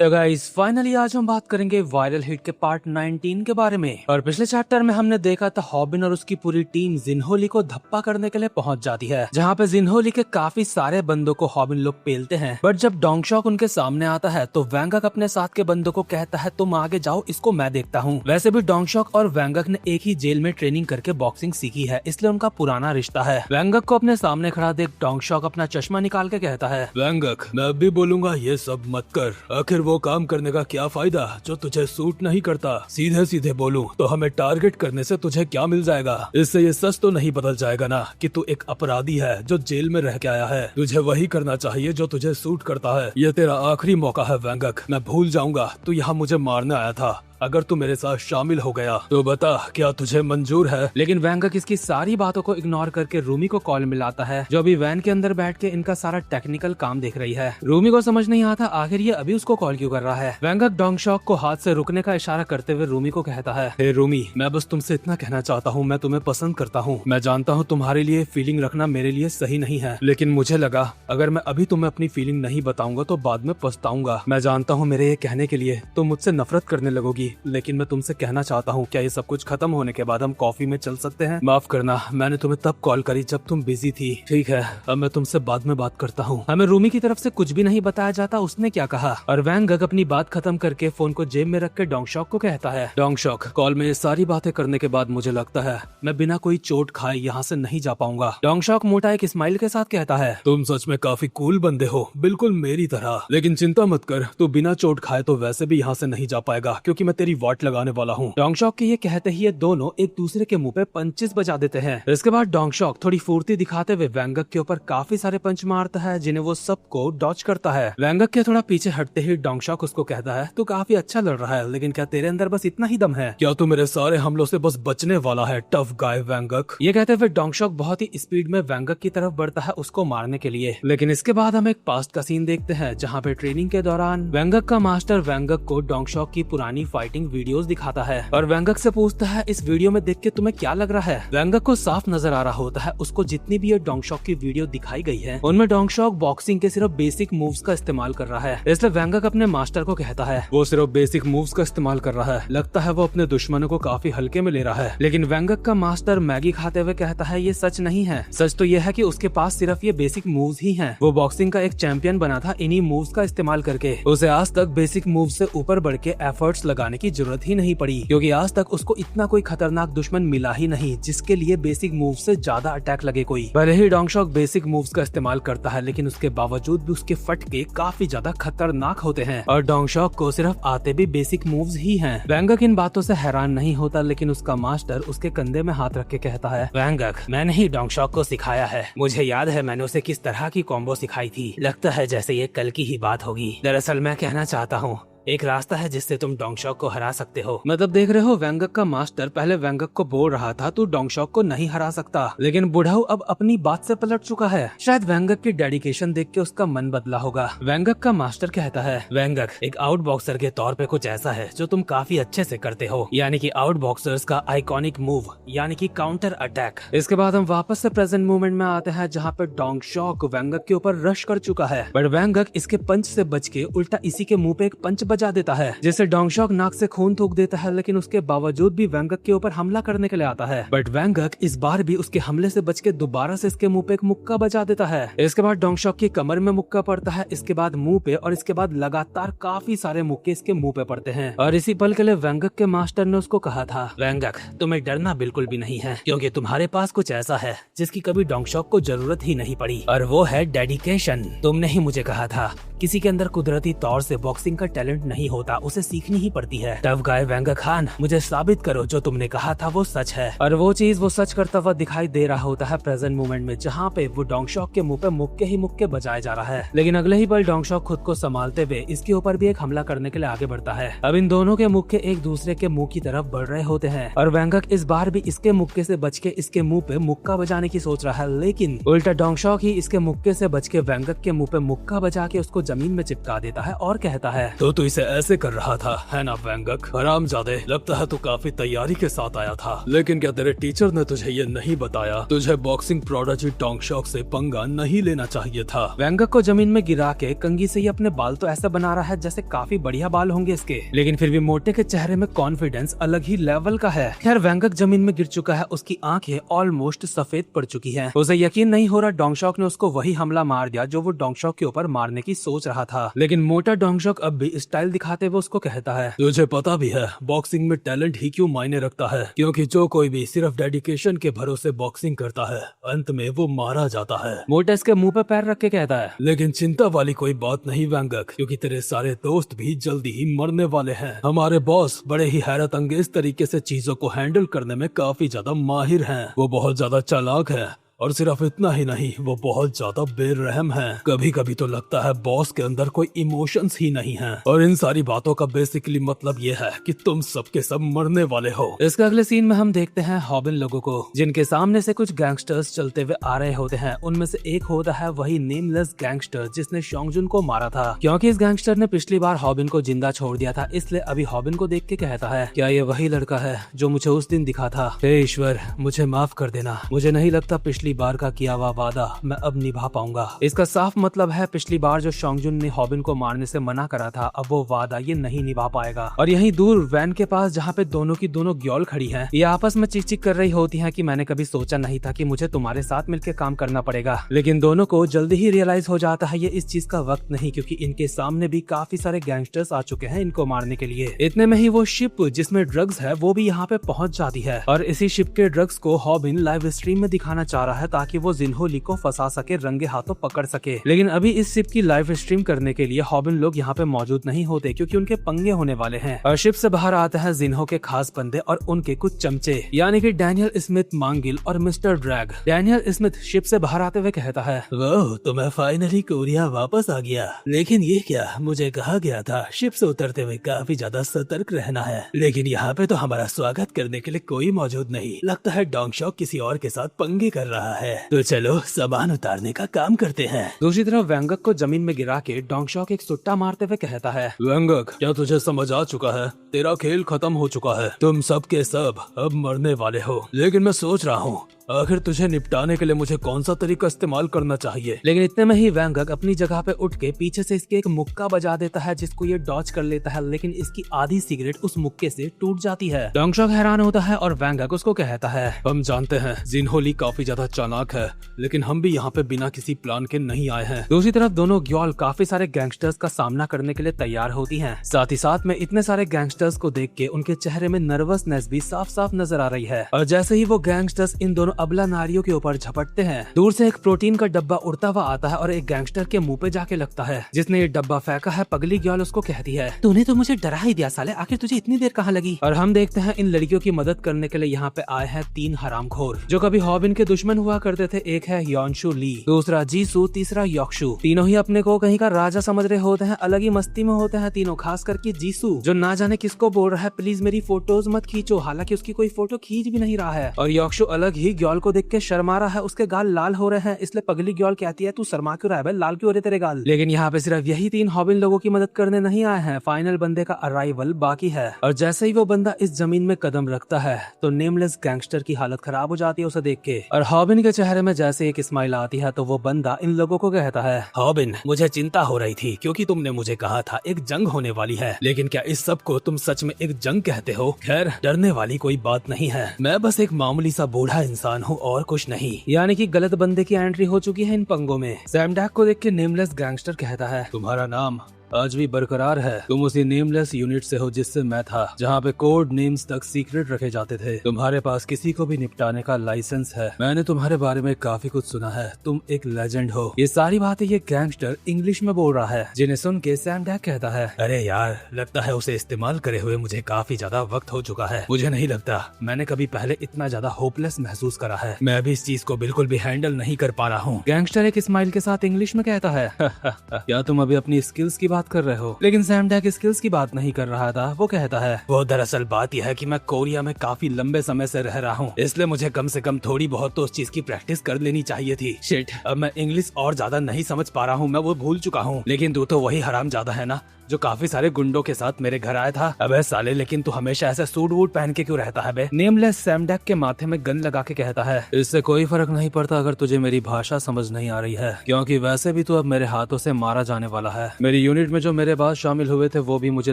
तो guys finally आज हम बात करेंगे वायरल हिट के पार्ट 19 के बारे में। और पिछले चैप्टर में हमने देखा था हॉबिन और उसकी पूरी टीम जिन्होली को धप्पा करने के लिए पहुंच जाती है, जहां पे जिन्होली के काफी सारे बंदों को हॉबिन लोग पेलते हैं। बट जब डोंगशॉक उनके सामने आता है तो वैंगक अपने साथ के बंदों को कहता है तुम आगे जाओ, इसको मैं देखता हूँ। वैसे भी डोंगशॉक और वैंगक ने एक ही जेल में ट्रेनिंग करके बॉक्सिंग सीखी है, इसलिए उनका पुराना रिश्ता है। वैंगक को अपने सामने खड़ा देख डोंगशॉक अपना चश्मा निकाल के कहता है, वैंगक, मैं अब भी बोलूंगा ये सब मत कर। आखिर वो काम करने का क्या फायदा जो तुझे सूट नहीं करता। सीधे सीधे बोलूं तो हमें टारगेट करने से तुझे क्या मिल जाएगा। इससे ये सच तो नहीं बदल जाएगा ना कि तू एक अपराधी है जो जेल में रह के आया है। तुझे वही करना चाहिए जो तुझे सूट करता है। ये तेरा आखिरी मौका है वैंगक। मैं भूल जाऊंगा तू यहाँ मुझे मारने आया था। अगर तू मेरे साथ शामिल हो गया तो बता क्या तुझे मंजूर है। लेकिन वैंगक इसकी सारी बातों को इग्नोर करके रूमी को कॉल मिलाता है, जो अभी वैन के अंदर बैठ के इनका सारा टेक्निकल काम देख रही है। रूमी को समझ नहीं आता आखिर ये अभी उसको कॉल क्यों कर रहा है। वैंगक डोंगशॉक को हाथ से रुकने का इशारा करते हुए रूमी को कहता है, हे रूमी, मैं बस तुमसे इतना कहना चाहता हूँ, मैं तुम्हें पसंद करता हूँ। मैं जानता हूँ तुम्हारे लिए फीलिंग रखना मेरे लिए सही नहीं है, लेकिन मुझे लगा अगर मैं अभी तुम्हें अपनी फीलिंग नहीं बताऊंगा तो बाद में पछताऊंगा। मैं जानता हूँ मेरे ये कहने के लिए तुम मुझसे नफरत करने लगोगी, लेकिन मैं से कहना चाहता हूँ क्या ये सब कुछ खत्म होने के बाद हम कॉफी में चल सकते हैं। माफ करना, मैंने तुम्हें तब कॉल करी जब तुम बिजी थी। ठीक है, अब मैं तुमसे बाद में बात करता हूँ। हमें रूमी की तरफ से कुछ भी नहीं बताया जाता उसने क्या कहा। और वैंगक अपनी बात खत्म करके फोन को जेब में रख के डोंगशॉक को कहता है, डोंगशॉक, कॉल में ये सारी बातें करने के बाद मुझे लगता है मैं बिना कोई चोट खाए यहाँ से नहीं जा पाऊंगा। डोंगशॉक मोटा एक स्माइल के साथ कहता है, तुम सच में काफी कूल बंदे हो, बिल्कुल मेरी तरह। लेकिन चिंता मत कर, तू बिना चोट खाए तो वैसे भी यहाँ से नहीं जा पाएगा क्योंकि मैं तेरी वाट लगाने वाला हूँ। डोंगशॉक के ये कहते ही ये दोनों एक दूसरे के मुंह पे पंचेस बजा देते हैं। इसके बाद डोंगशॉक थोड़ी फुर्ती दिखाते हुए वैंगक के ऊपर काफी सारे पंच मारता है, जिन्हें वो सबको डॉच करता है। वैंगक के थोड़ा पीछे हटते ही डोंगशॉक उसको कहता है, तू काफी अच्छा लड़ रहा है, लेकिन क्या तेरे अंदर बस इतना ही दम है? क्या तू मेरे सारे हमलों से बस बचने वाला है, टफ गाय वैंगक? ये कहते हुए डोंगशॉक बहुत ही स्पीड में वैंगक की तरफ बढ़ता है उसको मारने के लिए। लेकिन इसके बाद हम एक पास्ट का सीन देखते हैं जहाँ पे ट्रेनिंग के दौरान वैंगक का मास्टर वैंगक को डोंगशॉक की पुरानी फाइटिंग वीडियोस दिखाता है और वैंगक से पूछता है इस वीडियो में देख के तुम्हें क्या लग रहा है। वैंगक को साफ नजर आ रहा होता है उसको जितनी भी ये डोंगशॉक की वीडियो दिखाई गई है उनमें डोंगशॉक बॉक्सिंग के सिर्फ बेसिक मूव्स का इस्तेमाल कर रहा है। इसलिए वैंगक अपने मास्टर को कहता है वो सिर्फ बेसिक मूव्स का इस्तेमाल कर रहा है, लगता है वो अपने दुश्मनों को काफी हल्के में ले रहा है। लेकिन वैंगक का मास्टर मैगी खाते हुए कहता है ये सच नहीं है। सच तो ये है कि उसके पास सिर्फ ये बेसिक मूव्स ही हैं। वो बॉक्सिंग का एक चैंपियन बना था इन्हीं मूव्स का इस्तेमाल करके। उसे आज तक बेसिक मूव से ऊपर बढ़ के एफर्ट्स लगाने की जरूरत ही नहीं पड़ी, क्योंकि आज तक उसको इतना कोई खतरनाक दुश्मन मिला ही नहीं जिसके लिए बेसिक मूव से ज्यादा अटैक लगे कोई। भले ही डोंगशॉक बेसिक मूव्स का इस्तेमाल करता है, लेकिन उसके बावजूद भी उसके फटके काफी ज्यादा खतरनाक होते हैं और डोंगशॉक को सिर्फ आते भी बेसिक मूव्स ही हैं। वैंगक इन बातों से हैरान नहीं होता, लेकिन उसका मास्टर उसके कंधे में हाथ रख के कहता है, वैंगक, मैंने ही डोंगशॉक को सिखाया है। मुझे याद है मैंने उसे किस तरह की कॉम्बो सिखाई थी। लगता है जैसे ये कल की ही बात होगी। दरअसल मैं कहना चाहता हूँ एक रास्ता है जिससे तुम डोंगशॉक को हरा सकते हो। मतलब देख रहे हो वैंगक का मास्टर पहले वैंगक को बोल रहा था तू डोंगशॉक को नहीं हरा सकता, लेकिन बुढ़ाऊ अब अपनी बात से पलट चुका है। शायद वैंगक की डेडिकेशन देख के उसका मन बदला होगा। वैंगक का मास्टर कहता है, वैंगक, एक आउट बॉक्सर के तौर पे कुछ ऐसा है जो तुम काफी अच्छे से करते हो, यानी कि आउट बॉक्सर्स का आइकॉनिक मूव, यानी कि काउंटर अटैक। इसके बाद हम वापस से प्रेजेंट मोमेंट में आते हैं जहाँ पे डोंगशॉक वैंगक के ऊपर रश कर चुका है, बट वैंगक इसके पंच से बच के उल्टा इसी के मुंह पे एक पंच बजा देता है, जिससे डोंगशॉक नाक से खून थूक देता है। लेकिन उसके बावजूद भी वैंगक के ऊपर हमला करने के लिए आता है, बट वैंगक इस बार भी उसके हमले से बच के दोबारा से इसके मुंह पे एक मुक्का बजा देता है। इसके बाद डोंगशॉक की कमर में मुक्का पड़ता है, इसके बाद मुंह पे, और इसके बाद लगातार काफी सारे मुक्के इसके मुंह पे पड़ते हैं। और इसी पल के लिए वैंगक के मास्टर ने उसको कहा था, वैंगक, तुम्हें डरना बिल्कुल भी नहीं है, क्योंकि तुम्हारे पास कुछ ऐसा है जिसकी कभी डोंगशॉक को जरूरत ही नहीं पड़ी, और वो है डेडिकेशन। तुमने ही मुझे कहा था किसी के अंदर कुदरती तौर से बॉक्सिंग का टैलेंट नहीं होता, उसे सीखनी ही पड़ती है। टफ गाय वैंगक खान, मुझे साबित करो जो तुमने कहा था वो सच है। और वो चीज वो सच करता हुआ दिखाई दे रहा होता है प्रेजेंट मोमेंट में, जहाँ पे वो डोंगशॉक के मुंह पे मुक्के ही मुक्के बजाए जा रहा है। लेकिन अगले ही पल डोंगशॉक खुद को संभालते हुए इसके ऊपर भी एक हमला करने के लिए आगे बढ़ता है। अब इन दोनों के मुक्के एक दूसरे के मुंह की तरफ बढ़ रहे होते हैं और वैंगक इस बार भी इसके मुक्के से बच के इसके मुंह पे मुक्का बजाने की सोच रहा है, लेकिन उल्टा डोंगशॉक ही इसके मुक्के से बच के वैंगक के मुंह पे मुक्का बजा के उसको जमीन में चिपका देता है और कहता है, तो तू इसे ऐसे कर रहा था, है ना वैंगक? हरामजादे, लगता है तू काफी तैयारी के साथ आया था। लेकिन क्या तेरे टीचर ने तुझे ये नहीं बताया? तुझे बॉक्सिंग प्रोडिजी डोंगशॉक से पंगा नहीं लेना चाहिए था। वैंगक को जमीन में गिरा के कंघी से ही अपने बाल तो ऐसा बना रहा है जैसे काफी बढ़िया बाल होंगे इसके, लेकिन फिर भी मोटे के चेहरे में कॉन्फिडेंस अलग ही लेवल का है। खैर वैंगक जमीन में गिर चुका है, उसकी आंखें ऑलमोस्ट सफेद पड़ चुकी हैं। उसे यकीन नहीं हो रहा डोंगशॉक ने उसको वही हमला मार दिया जो वो डोंगशॉक के ऊपर मारने की सोच रहा था। लेकिन मोटा डोंगशॉक अब भी स्टाइल दिखाते हुए उसको कहता है, तुझे पता भी है बॉक्सिंग में टैलेंट ही क्यों मायने रखता है? क्योंकि जो कोई भी सिर्फ डेडिकेशन के भरोसे बॉक्सिंग करता है, अंत में वो मारा जाता है। मोटा इसके मुंह पे पैर रख के कहता है, लेकिन चिंता वाली कोई बात नहीं वैंगक, क्योंकि तेरे सारे दोस्त भी जल्दी ही मरने वाले हैं। हमारे बॉस बड़े ही हैरत अंगेज तरीके से चीजों को हैंडल करने में काफी ज्यादा माहिर हैं। वो बहुत ज्यादा चालाक है और सिर्फ इतना ही नहीं, वो बहुत ज्यादा बेरहम है। कभी कभी तो लगता है बॉस के अंदर कोई इमोशंस ही नहीं है। और इन सारी बातों का बेसिकली मतलब ये है कि तुम सबके सब मरने वाले हो। इसके अगले सीन में हम देखते हैं हॉबिन लोगों को, जिनके सामने से कुछ गैंगस्टर्स चलते हुए आ रहे होते हैं। उनमें से एक होता है वही नेमलेस गैंगस्टर जिसने शोंगजुन को मारा था। क्योंकि इस गैंगस्टर ने पिछली बार हॉबिन को जिंदा छोड़ दिया था, इसलिए अभी हॉबिन को देख के कहता है, क्या ये वही लड़का है जो मुझे उस दिन दिखा था? हे ईश्वर, मुझे माफ कर देना। मुझे नहीं लगता पिछली बार का किया हुआ वादा मैं अब निभा पाऊंगा। इसका साफ मतलब है पिछली बार जो शोंगजुन ने हॉबिन को मारने से मना करा था, अब वो वादा ये नहीं निभा पाएगा। और यहीं दूर वैन के पास जहाँ पे दोनों की दोनों ग्योल खड़ी हैं, ये आपस में चिक चिक कर रही होती हैं कि मैंने कभी सोचा नहीं था कि मुझे तुम्हारे साथ मिलकर काम करना पड़ेगा। लेकिन दोनों को जल्दी ही रियलाइज हो जाता है ये इस चीज का वक्त नहीं, क्योंकि इनके सामने भी काफी सारे गैंगस्टर्स आ चुके हैं इनको मारने के लिए। इतने में ही वो शिप जिसमें ड्रग्स है वो भी यहाँ पे पहुंच जाती है और इसी शिप के ड्रग्स को हॉबिन लाइव स्ट्रीम में दिखाना चाह रहा है ताकि वो जिन्होली को फंसा सके, रंगे हाथों पकड़ सके। लेकिन अभी इस शिप की लाइव स्ट्रीम करने के लिए हॉबिन लोग यहाँ पे मौजूद नहीं होते, क्योंकि उनके पंगे होने वाले हैं। और शिप से बाहर आते हैं जिन्हो के खास बंदे और उनके कुछ चमचे, यानी कि डैनियल स्मिथ मांगिल और mister drag. Daniel Smith ship से बाहर आते हुए कहता है, वो तो मैं फाइनली कोरिया वापस आ गया। लेकिन ये क्या, मुझे कहा गया था शिप से उतरते हुए काफी ज्यादा सतर्क रहना है, लेकिन यहाँ पे तो हमारा स्वागत करने के लिए कोई मौजूद नहीं। लगता है डोंगशॉक किसी और के साथ पंगे कर रहा है। तो चलो सामान उतारने का काम करते हैं। दूसरी तरफ वैंगक को जमीन में गिरा के डोंगशॉक एक सुट्टा मारते हुए कहता है, वैंगक, क्या तुझे समझ आ चुका है? तेरा खेल खत्म हो चुका है। तुम सब के सब अब मरने वाले हो। लेकिन मैं सोच रहा हूँ आखिर तुझे निपटाने के लिए मुझे कौन सा तरीका इस्तेमाल करना चाहिए। लेकिन इतने में ही वैंगक अपनी जगह पे उठ के पीछे से इसके एक मुक्का बजा देता है जिसको ये डॉच कर लेता है, लेकिन इसकी आधी सिगरेट उस मुक्के से टूट जाती है। डोंगशॉक हैरान होता है और वैंगक उसको कहता है, हम जानते हैं जिन्होली काफी ज्यादा चालाक है, लेकिन हम भी यहाँ पे बिना किसी प्लान के नहीं आए हैं। दूसरी तरफ दोनों ग्योल काफी सारे गैंगस्टर्स का सामना करने के लिए तैयार होती हैं। साथ ही साथ में इतने सारे गैंगस्टर्स को देख के उनके चेहरे में नर्वसनेस भी साफ साफ नजर आ रही है। और जैसे ही वो गैंगस्टर्स इन दोनों अबला नारियों के ऊपर झपटते हैं, दूर से एक प्रोटीन का डब्बा उड़ता हुआ आता है और एक गैंगस्टर के मुंह पे जाके लगता है। जिसने ये डब्बा फेंका है, पगली ग्योल उसको कहती है, तूने तो मुझे डरा ही दिया साले, आखिर तुझे इतनी देर कहाँ लगी? और हम देखते हैं इन लड़कियों की मदद करने के लिए यहाँ पे आए हैं 3 हरामखोर जो कभी हॉबिन के दुश्मन हुआ करते थे। एक है योनशु ली, दूसरा जीसू, तीसरा योक्शु। तीनों ही अपने को कहीं का राजा समझ रहे होते हैं, अलग ही मस्ती में होते हैं तीनों। खास करके जीसू जो ना जाने किसको बोल रहा है, प्लीज मेरी फोटोज मत खींचो, हालांकि उसकी कोई फोटो खींच भी नहीं रहा है। और योक्शु अलग ही ग्योल को देख के शर्मा रहा है, उसके गाल लाल हो रहे हैं, इसलिए पगली ग्योल कहती है, तू शर्मा क्यों रहा है भाई, लाल क्यों हो रहे तेरे गाल? लेकिन यहाँ पे सिर्फ यही 3 हॉबिन लोगों की मदद करने नहीं आए हैं, फाइनल बंदे का अराइवल बाकी है। और जैसे ही वो बंदा इस जमीन में कदम रखता है तो नेमलेस गैंगस्टर की हालत खराब हो जाती है उसे देख के। और हॉबिन के चेहरे में जैसे एक स्माइल आती है तो वो बंदा इन लोगों को कहता है, हॉबिन, मुझे चिंता हो रही थी क्योंकि तुमने मुझे कहा था एक जंग होने वाली है, लेकिन क्या इस सब को तुम सच में एक जंग कहते हो? खैर, डरने वाली कोई बात नहीं है, मैं बस एक मामूली सा बूढ़ा इंसान हूँ और कुछ नहीं। यानी कि गलत बंदे की एंट्री हो चुकी है इन पंगों में। सैमडैक को देख के नेमलेस गैंगस्टर कहता है, तुम्हारा नाम आज भी बरकरार है। तुम उसी नेमलेस यूनिट से हो जिससे मैं था, जहाँ पे कोड नेम्स तक सीक्रेट रखे जाते थे। तुम्हारे पास किसी को भी निपटाने का लाइसेंस है। मैंने तुम्हारे बारे में काफी कुछ सुना है, तुम एक लेजेंड हो। ये सारी बातें ये गैंगस्टर इंग्लिश में बोल रहा है, जिन्हें सुन के सैमडैक कहता है, अरे यार, लगता है उसे इस्तेमाल करे हुए मुझे काफी ज्यादा वक्त हो चुका है। मुझे नहीं लगता मैंने कभी पहले इतना ज्यादा होपलेस महसूस करा है। मैं अभी इस चीज को बिल्कुल भी हैंडल नहीं कर पा रहा हूँ। गैंगस्टर एक स्माइल के साथ इंग्लिश में कहता है, क्या तुम अभी अपनी स्किल्स की बात कर रहे हो, लेकिन सैमडैक स्किल्स की बात नहीं कर रहा था। वो कहता है वो दरअसल बात यह है कि मैं कोरिया में काफी लंबे समय से रह रहा हूँ, इसलिए मुझे कम से कम थोड़ी बहुत तो उस चीज की प्रैक्टिस कर लेनी चाहिए थी। शिट, अब मैं इंग्लिश और ज्यादा नहीं समझ पा रहा हूँ, मैं वो भूल चुका हूँ। लेकिन तू तो वही हरामजादा है ना जो काफी सारे गुंडों के साथ मेरे घर आया था। अबे साले, लेकिन तू हमेशा ऐसे सूट वूट पहन के क्यों रहता है बे? नेमलेस सैमडैक के माथे में गन लगा के कहता है, इससे कोई फर्क नहीं पड़ता अगर तुझे मेरी भाषा समझ नहीं आ रही है, क्योंकि वैसे भी तू अब मेरे हाथों से मारा जाने वाला है। मेरी यूनिट में जो मेरे बाद शामिल हुए थे वो भी मुझे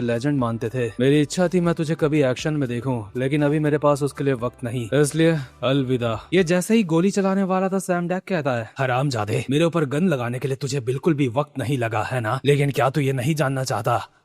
लेजेंड मानते थे। मेरी इच्छा थी मैं तुझे कभी एक्शन में देखूं, लेकिन अभी मेरे पास उसके लिए वक्त नहीं, इसलिए अलविदा। ये जैसे ही गोली चलाने वाला था, सैमडैक कहता है, हरामजादे, मेरे ऊपर गन लगाने के लिए तुझे बिल्कुल भी वक्त नहीं लगा है ना? लेकिन क्या तू ये नहीं जानना चाहता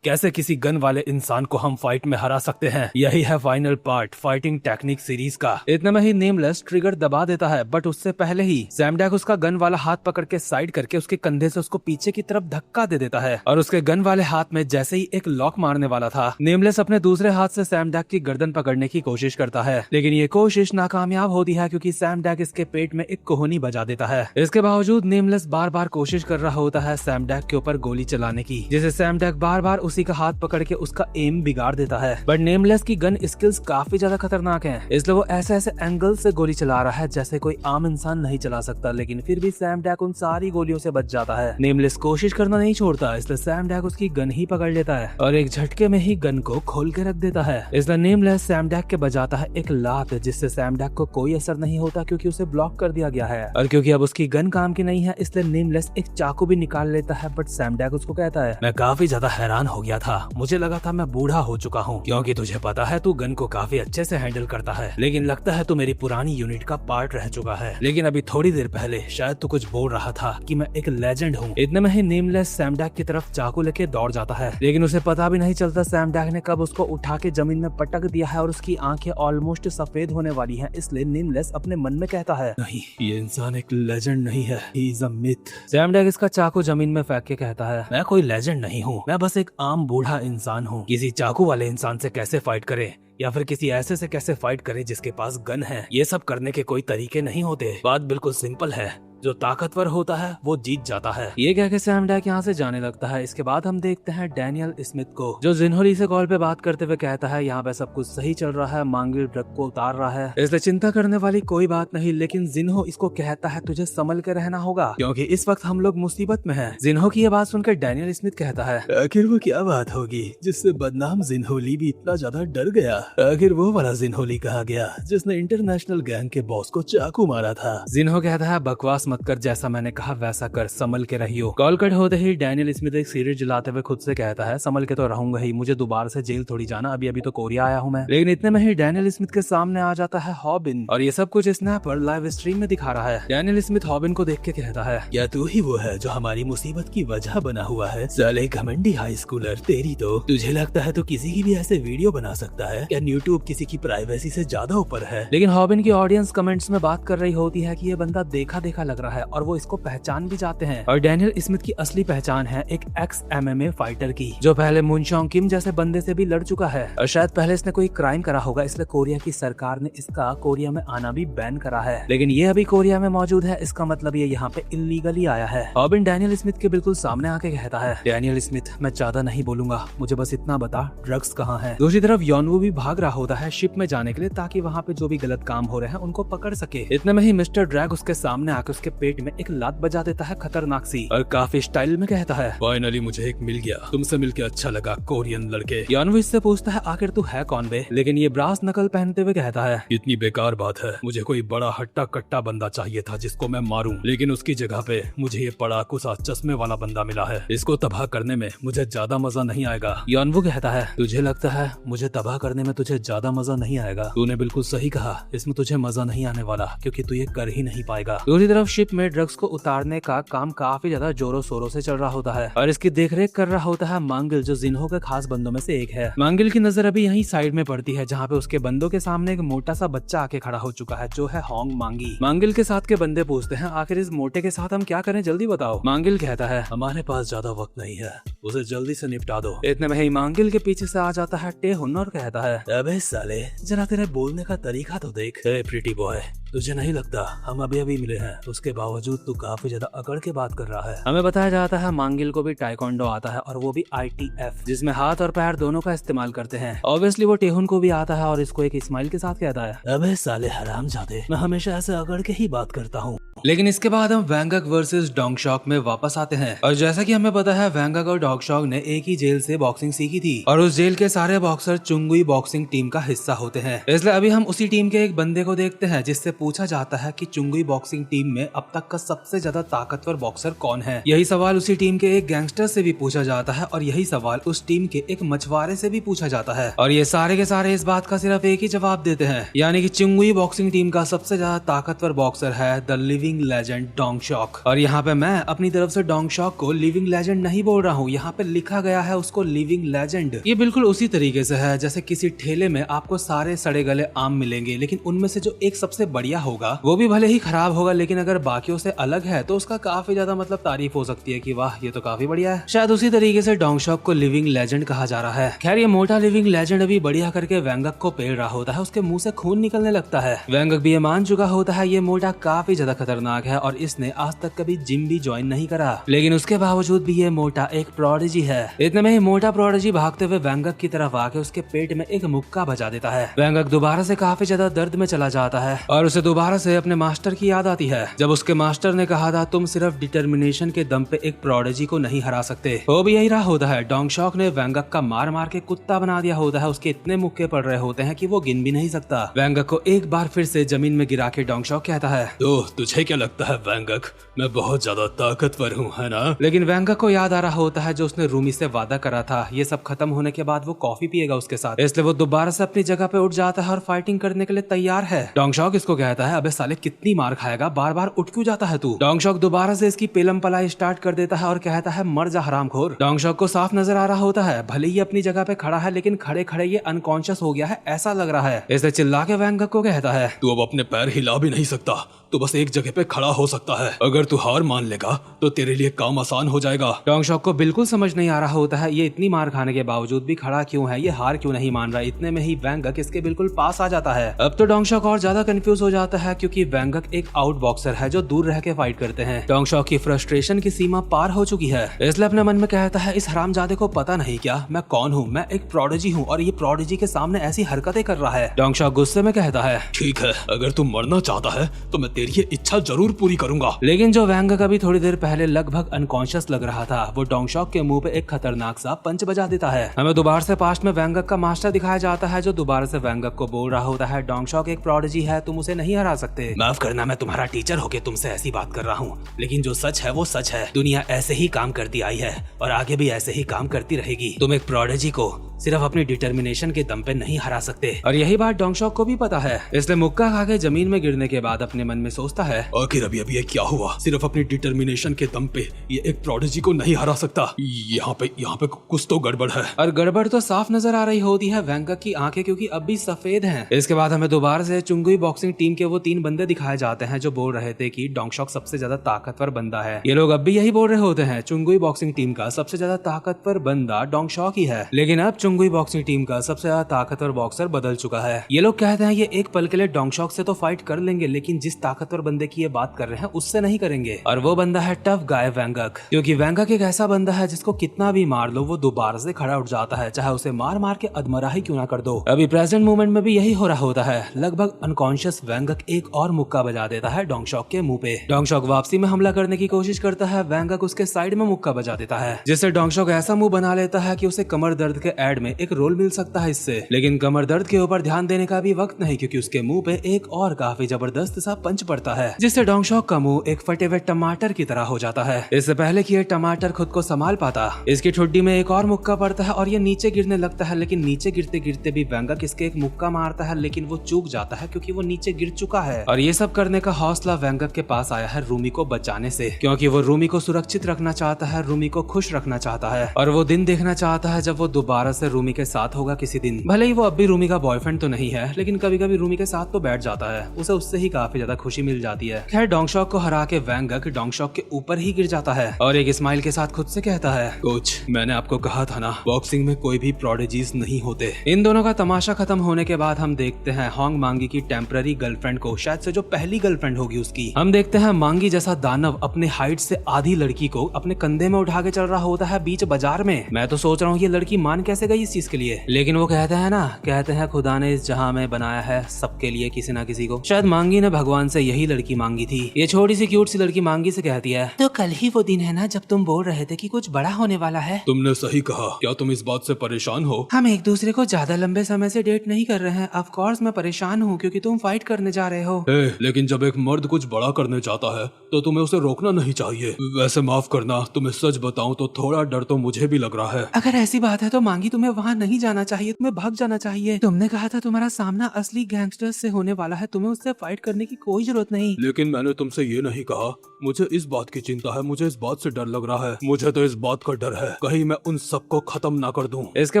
कैसे किसी गन वाले इंसान को हम फाइट में हरा सकते हैं? यही है final part fighting technique series का। इतने में ही नेमलेस ट्रिगर दबा देता है, बट उससे पहले ही सैमडैक उसका गन वाला हाथ पकड़ के साइड करके उसके कंधे से उसको पीछे की तरफ धक्का दे देता है, और उसके गन वाले हाथ में जैसे ही एक लॉक मारने वाला था, नेमलेस अपने दूसरे हाथ से सैमडैक की गर्दन पकड़ने की कोशिश करता है, लेकिन ये कोशिश नाकामयाब होती है क्योंकि सैमडैक इसके पेट में एक कोहनी बजा देता है। इसके बावजूद नेमलेस बार बार कोशिश कर रहा होता है सैमडैक के ऊपर गोली चलाने की, जिसे सैमडैक बार बार उसी का हाथ पकड़ के उसका एम बिगाड़ देता है। बट नेमलेस की गन स्किल्स काफी ज्यादा खतरनाक हैं, इसलिए वो ऐसे ऐसे एंगल से गोली चला रहा है जैसे कोई आम इंसान नहीं चला सकता, लेकिन फिर भी सैमडैक उन सारी गोलियों से बच जाता है। नेमलेस कोशिश करना नहीं छोड़ता, इसलिए सैमडैक उसकी गन ही पकड़ लेता है और एक झटके में ही गन को खोल के रख देता है। इसलिए नेमलेस सैमडैक के बजाता है एक लात, जिससे सैमडैक को कोई असर नहीं होता क्योंकि उसे ब्लॉक कर दिया गया है, और क्योंकि अब उसकी गन काम की नहीं है इसलिए नेमलेस एक चाकू भी निकाल लेता है। बट सैमडैक उसको कहता है, मैं काफी ज्यादा हैरान हो गया था, मुझे लगा था मैं बूढ़ा हो चुका हूँ, क्योंकि तुझे पता है तू गन को काफी अच्छे से हैंडल करता है, लेकिन लगता है तू मेरी पुरानी यूनिट का पार्ट रह चुका है। लेकिन अभी थोड़ी देर पहले शायद तू कुछ बोल रहा था कि मैं एक लेजेंड हूँ। इतने में ही नेमलेस सैमडैक की तरफ चाकू लेके दौड़ जाता है, लेकिन उसे पता भी नहीं चलता सैमडैक ने कब उसको उठा के जमीन में पटक दिया है और उसकी आंखें ऑलमोस्ट सफेद होने वाली हैं। इसलिए नेमलेस अपने मन में कहता है, नहीं, ये इंसान एक लेजेंड नहीं है, ही इज अ मिथ। सैमडैक इसका चाकू जमीन में फेंक के कहता है, मैं कोई लेजेंड नहीं हूँ, मैं बस एक आम बूढ़ा इंसान हूँ। किसी चाकू वाले इंसान से कैसे फाइट करे या फिर किसी ऐसे से कैसे फाइट करे जिसके पास गन है, ये सब करने के कोई तरीके नहीं होते। बात बिल्कुल सिंपल है, जो ताकतवर होता है वो जीत जाता है। ये कह के सैमडैक यहाँ से जाने लगता है। इसके बाद हम देखते हैं डैनियल स्मिथ को, जो जिन्होली से कॉल पे बात करते हुए कहता है, यहाँ पे सब कुछ सही चल रहा है, मांगिल ड्रग को उतार रहा है, इसलिए चिंता करने वाली कोई बात नहीं। लेकिन जिन्हो इसको कहता है, तुझे संभल के रहना होगा क्योंकि इस वक्त हम लोग मुसीबत में हैं। जिन्हो की ये बात सुनकर डैनियल स्मिथ कहता है, आखिर वो क्या बात होगी जिससे बदनाम जिन्होली भी इतना ज्यादा डर गया? आखिर वो वाला जिन्होली कहा गया जिसने इंटरनेशनल गैंग के बॉस को चाकू मारा था? जिन्हो कहता है, बकवास मत कर, जैसा मैंने कहा वैसा कर, संभल के रहियो। कॉल कट होते ही डैनियल स्मिथ एक सिगरेट जलाते हुए खुद से कहता है, संभल के तो रहूंगा ही, मुझे दोबारा से जेल थोड़ी जाना, अभी अभी तो कोरिया आया हूँ मैं। लेकिन इतने में ही डैनियल स्मिथ के सामने आ जाता है हॉबिन, और ये सब कुछ स्नैपर लाइव स्ट्रीम में दिखा रहा है। डैनियल स्मिथ हॉबिन को देख के कहता है, क्या तू ही वो है जो हमारी मुसीबत की वजह बना हुआ है? साले घमंडी हाई स्कूलर, तेरी तो तुझे लगता है तो किसी की भी ऐसे वीडियो बना सकता है? क्या यूट्यूब किसी की प्राइवेसी से ज्यादा ऊपर है? लेकिन हॉबिन की ऑडियंस कमेंट्स में बात कर रही होती है कि ये बंदा देखा देखा लग रहा है और वो इसको पहचान भी जाते हैं। और डैनियल स्मिथ की असली पहचान है एक एक्स MMA फाइटर की, जो पहले मुनशोंग किम जैसे बंदे से भी लड़ चुका है, और शायद पहले इसने कोई क्राइम करा होगा, इसलिए कोरिया की सरकार ने इसका कोरिया में आना भी बैन करा है। लेकिन ये अभी कोरिया में मौजूद है, इसका मतलब ये यहाँ पे इलीगली आया है। हॉबिन डैनियल स्मिथ के बिल्कुल सामने आके कहता है, डैनियल स्मिथ, मैं ज्यादा नहीं बोलूंगा, मुझे बस इतना बता, ड्रग्स कहाँ है? दूसरी तरफ योनवू भी भाग रहा होता है शिप में जाने के लिए, ताकि वहाँ पे जो भी गलत काम हो रहे हैं उनको पकड़ सके। इतने में ही मिस्टर ड्रैग उसके सामने आके उसके पेट में एक लात बजा देता है खतरनाक सी, और काफी स्टाइल में कहता है, फाइनली मुझे एक मिल गया, तुमसे मिलके अच्छा लगा कोरियन लड़के। योनवू इससे पूछता है, आखिर तू है कौन बे? लेकिन ये ब्रास नकल पहनते हुए कहता है, इतनी बेकार बात है, मुझे कोई बड़ा हट्टा कट्टा बंदा चाहिए था जिसको मैं मारूं, लेकिन उसकी जगह पे मुझे ये पड़ाकू सा चश्मे वाला बंदा मिला है। इसको तबाह करने में मुझे ज्यादा मजा नहीं आएगा। योनवू कहता है, तुझे लगता है मुझे तबाह करने में तुझे ज्यादा मजा नहीं आएगा? तूने बिल्कुल सही कहा, इसमें तुझे मजा नहीं आने वाला क्योंकि तू ये कर ही नहीं पाएगा। दूसरी तरफ शिप में ड्रग्स को उतारने का काम काफी ज्यादा जोरों शोरों से चल रहा होता है, और इसकी देखरेख कर रहा होता है मांगिल, जो जिन्हो के खास बंदों में से एक है। मांगिल की नजर अभी यहीं साइड में पड़ती है, जहाँ पे उसके बंदों के सामने एक मोटा सा बच्चा आके खड़ा हो चुका है, जो है होंग मांगी। मांगिल के साथ के बंदे पूछते हैं, आखिर इस मोटे के साथ हम क्या करें, जल्दी बताओ। मांगिल कहता है, हमारे पास ज्यादा वक्त नहीं है, उसे जल्दी से निपटा दो। इतने में ही मांगिल के पीछे से आ जाता है टेहुन और कहता है, अबे साले, जरा तेरे बोलने का तरीका तो देख। प्रीटी बॉय, तुझे नहीं लगता हम अभी अभी मिले हैं, उसके बावजूद तू काफी ज्यादा अकड़ के बात कर रहा है। हमें बताया जाता है मांगिल को भी टाइकोंडो आता है और वो भी ITF, जिसमें हाथ और पैर दोनों का इस्तेमाल करते हैं। ऑब्वियसली वो टेहुन को भी आता है और इसको एक स्माइल के साथ कहता है, अबे साले हरामजादे, मैं हमेशा ऐसे अकड़ के ही बात करता हूँ। लेकिन इसके बाद हम वैंगक वर्सेस डोंगशॉक में वापस आते हैं और जैसा कि हमें पता है वैंगक और डोंगशॉक ने एक ही जेल से बॉक्सिंग सीखी थी और उस जेल के सारे बॉक्सर चुंगुई बॉक्सिंग टीम का हिस्सा होते हैं। इसलिए अभी हम उसी टीम के एक बंदे को देखते हैं जिससे पूछा जाता है कि चुंगुई बॉक्सिंग टीम में अब तक का सबसे ज्यादा ताकतवर बॉक्सर कौन है। यही सवाल उसी टीम के एक गैंगस्टर से भी पूछा जाता है और यही सवाल उस टीम के एक मछुआरे से भी पूछा जाता है और ये सारे के सारे इस बात का सिर्फ एक ही जवाब देते हैं, यानी कि चुंगुई बॉक्सिंग टीम का सबसे ज्यादा ताकतवर बॉक्सर है द लिविंग लेजेंड डोंगशॉक। और यहाँ पे मैं अपनी तरफ से डोंगशॉक को लिविंग लेजेंड नहीं बोल रहा हूँ, यहाँ पे लिखा गया है उसको लिविंग लेजेंड। ये बिल्कुल उसी तरीके से है जैसे किसी ठेले में आपको सारे सड़े गले आम मिलेंगे, लेकिन उनमें से जो एक सबसे बढ़िया होगा वो भी भले ही खराब होगा, लेकिन अगर बाकियों से अलग है तो उसका काफी ज्यादा मतलब तारीफ हो सकती है कि वाह ये तो काफी बढ़िया है। शायद उसी तरीके से डोंगशॉक को लिविंग लेजेंड कहा जा रहा है। खैर ये मोटा लिविंग लेजेंड अभी बढ़िया करके वैंगक को पेल रहा होता है, उसके मुंह से खून निकलने लगता है। वैंगक भी ये मान चुका होता है ये मोटा काफी ज्यादा खतरनाक है और इसने आज तक कभी जिम भी ज्वाइन नहीं करा, लेकिन उसके बावजूद भी ये मोटा एक प्रोडिजी है। इतने में ही मोटा प्रोडिजी भागते हुए वैंगक की तरफ आके उसके पेट में एक मुक्का बजा देता है। वैंगक दोबारा से काफी ज्यादा दर्द में चला जाता है और उसे दोबारा से अपने मास्टर की याद आती है, जब उसके मास्टर ने कहा था तुम सिर्फ डिटर्मिनेशन के दम पे एक प्रोडिजी को नहीं हरा सकते। वो भी यही रहा होता है, डोंगशॉक ने वैंगक का मार मार के कुत्ता बना दिया होता है, उसके इतने मुक्के पड़ रहे होते हैं कि वो गिन भी नहीं सकता। वैंगक को एक बार फिर से जमीन में गिरा के डोंगशॉक कहता है, तो तुझे क्या लगता है वैंगक, मैं बहुत ज्यादा ताकतवर हूँ है ना? लेकिन वैंगक को याद आ रहा होता है जो उसने रूमी से वादा करा था, ये सब खत्म होने के बाद वो कॉफी पिएगा उसके साथ, इसलिए वो दोबारा से अपनी जगह पे उठ जाता है और फाइटिंग करने के लिए तैयार है। डोंगशॉक इसको कहता है, अबे साले कितनी मार खाएगा, बार बार उठ क्यों जाता है तू? डोंगशॉक दोबारा से इसकी पेलम पलाई स्टार्ट कर देता है और कहता है मर जा हरामखोर। डोंगशॉक को साफ नजर आ रहा होता है भले ही अपनी जगह पे खड़ा है लेकिन खड़े खड़े ये अनकॉन्शियस हो गया है ऐसा लग रहा है। इसलिए चिल्ला के वैंगक को कहता है, तू अब अपने पैर हिला भी नहीं सकता, तो बस एक जगह पे खड़ा हो सकता है, अगर तू हार मान लेगा तो तेरे लिए काम आसान हो जाएगा। डोंगशॉक को बिल्कुल समझ नहीं आ रहा होता है ये इतनी मार खाने के बावजूद भी खड़ा क्यों है, ये हार क्यों नहीं मान रहा। इतने में ही वैंगक इसके बिल्कुल पास आ जाता है। अब तो डोंगशॉक और ज्यादा कंफ्यूज हो जाता है क्योंकि वैंगक एक आउट बॉक्सर है जो दूर रह के फाइट करते हैं। डोंगशॉक की फ्रस्ट्रेशन की सीमा पार हो चुकी है, इसलिए अपने मन में कहता है इस हरामजादे को पता नहीं क्या मैं कौन हूँ, मैं एक प्रोडिजी हूँ और ये प्रोडिजी के सामने ऐसी हरकतें कर रहा है। डोंगशॉक गुस्से में कहता है, ठीक है अगर तू मरना चाहता है तो मैं तेरी ये इच्छा जरूर पूरी करूंगा। लेकिन जो वैंगक अभी थोड़ी देर पहले लगभग अनकॉन्शियस लग रहा था वो डोंगशॉक के मुंह पे एक खतरनाक सा पंच बजा देता है। हमें दोबारा से पास्ट में वैंगक का मास्टर दिखाया जाता है जो दोबारा से वैंगक को बोल रहा होता है डोंगशॉक एक प्रोडिजी है, तुम उसे नहीं हरा सकते। माफ करना मैं तुम्हारा टीचर होके तुमसे ऐसी बात कर रहा हूँ, लेकिन जो सच है वो सच है। दुनिया ऐसे ही काम करती आई है और आगे भी ऐसे ही काम करती रहेगी। तुम एक प्रोडिजी को सिर्फ अपनी डिटर्मिनेशन के दम पे नहीं हरा सकते और यही बात डोंगशॉक को भी पता है, इसलिए मुक्का खा के जमीन में गिरने के बाद अपने मन में सोचता है, आखिर अभी अभी क्या हुआ, सिर्फ अपनी डिटर्मिनेशन के दम पे ये एक प्रोडिजी को नहीं हरा सकता। यहाँ पे कुछ तो गड़बड़ है। और गड़बड़ तो साफ नजर आ रही होती है वैंगक की आंखें क्योंकि अब भी सफेद हैं। इसके बाद हमें दोबारा से चुंगुई बॉक्सिंग टीम के वो 3 बंदे दिखाए जाते हैं जो बोल रहे थे कि डोंगशॉक सबसे ज्यादा ताकतवर बंदा है। ये लोग अब भी यही बोल रहे होते हैं चुंगुई बॉक्सिंग टीम का सबसे ज्यादा ताकतवर बंदा डोंगशॉक ही है, लेकिन अब चुंगुई बॉक्सिंग टीम का सबसे ज्यादा ताकतवर बॉक्सर बदल चुका है। ये लोग कहते हैं ये एक पल के लिए डोंगशॉक से तो फाइट कर लेंगे लेकिन जिस ताकतवर बंदे की ये बात कर रहे हैं उससे नहीं करेंगे, और वो बंदा है टफ गाय वैंगक, क्योंकि वैंगक एक ऐसा बंदा है जिसको कितना भी मार लो वो दोबारा से खड़ा उठ जाता है, चाहे उसे मार मार के अधमरा ही क्यों ना कर दो। अभी प्रेजेंट मोमेंट में भी यही हो रहा होता है। लगभग अनकॉन्शियस वैंगक एक और मुक्का बजा देता है डोंगशॉक के मुंह पे। डोंगशॉक वापसी में हमला करने की कोशिश करता है, वैंगक उसके साइड में मुक्का बजा देता है जिससे डोंगशॉक ऐसा मुंह बना लेता है कि उसे कमर दर्द के एड में एक रोल मिल सकता है इससे। लेकिन कमर दर्द के ऊपर ध्यान देने का भी वक्त नहीं क्योंकि उसके मुंह पे एक और काफी जबरदस्त सा पंच पड़ता है जिससे डोंगशॉक का मुंह एक फटे हुए टमाटर की तरह हो जाता है। इससे पहले कि ये टमाटर खुद को संभाल पाता इसकी ठुड्डी में एक और मुक्का पड़ता है और ये नीचे गिरने लगता है, लेकिन नीचे गिरते गिरते भी वैंगक इसके एक मुक्का मारता है लेकिन वो चूक जाता है क्योंकि वो नीचे गिर चुका है। और ये सब करने का हौसला वैंगक के पास आया है रूमी को बचाने से, क्योंकि वो रूमी को सुरक्षित रखना चाहता है, रूमी को खुश रखना चाहता है और वो दिन देखना चाहता है जब वो दोबारा से रूमी के साथ होगा किसी दिन। भले ही वो अब भी रूमी का बॉयफ्रेंड तो नहीं है लेकिन कभी कभी रूमी के साथ तो बैठ जाता है, उसे उससे ही काफी ज्यादा खुशी बेहोशी मिल जाती है। खैर डोंगशॉक को हरा के वैंग गक डोंगशॉक के ऊपर ही गिर जाता है और एक स्माइल के साथ खुद से कहता है, कोच मैंने आपको कहा था ना, बॉक्सिंग में कोई भी प्रोडिजीज नहीं होते। इन दोनों का तमाशा खत्म होने के बाद हम देखते हैं होंग मांगी की टेम्पररी गर्लफ्रेंड को, शायद से जो पहली गर्लफ्रेंड होगी उसकी। हम देखते हैं मांगी जैसा दानव अपने हाइट से आधी लड़की को अपने कंधे में उठा के चल रहा होता है बीच बाजार में। मैं तो सोच रहा हूँ ये लड़की मान कैसे गई इस चीज के लिए, लेकिन वो कहते हैं खुदा ने इस जहां में बनाया है सबके लिए किसी ना किसी को। शायद मांगी ने भगवान से यही लड़की मांगी थी। ये छोटी सी क्यूट सी लड़की मांगी से कहती है, तो कल ही वो दिन है ना जब तुम बोल रहे थे कि कुछ बड़ा होने वाला है। तुमने सही कहा, क्या तुम इस बात से परेशान हो? हम एक दूसरे को ज्यादा लंबे समय से डेट नहीं कर रहे हैं। ऑफ कोर्स मैं परेशान हूँ क्योंकि तुम फाइट करने जा रहे हो। लेकिन जब एक मर्द कुछ बड़ा करने चाहता है तो तुम्हें उसे रोकना नहीं चाहिए। वैसे माफ करना, तुम्हें सच बताऊं तो थोड़ा डर तो मुझे भी लग रहा है। अगर ऐसी बात है तो मांगी तुम्हें वहाँ नहीं जाना चाहिए, तुम्हें भाग जाना चाहिए। तुमने कहा था तुम्हारा सामना असली गैंगस्टर्स से होने वाला है, तुम्हें उससे फाइट करने की कोई जरूरत नहीं। लेकिन मैंने तुमसे ये नहीं कहा। मुझे इस बात की चिंता है, मुझे इस बात से डर लग रहा है। मुझे तो इस बात का डर है कहीं मैं उन सबको खत्म ना कर दूं। इसके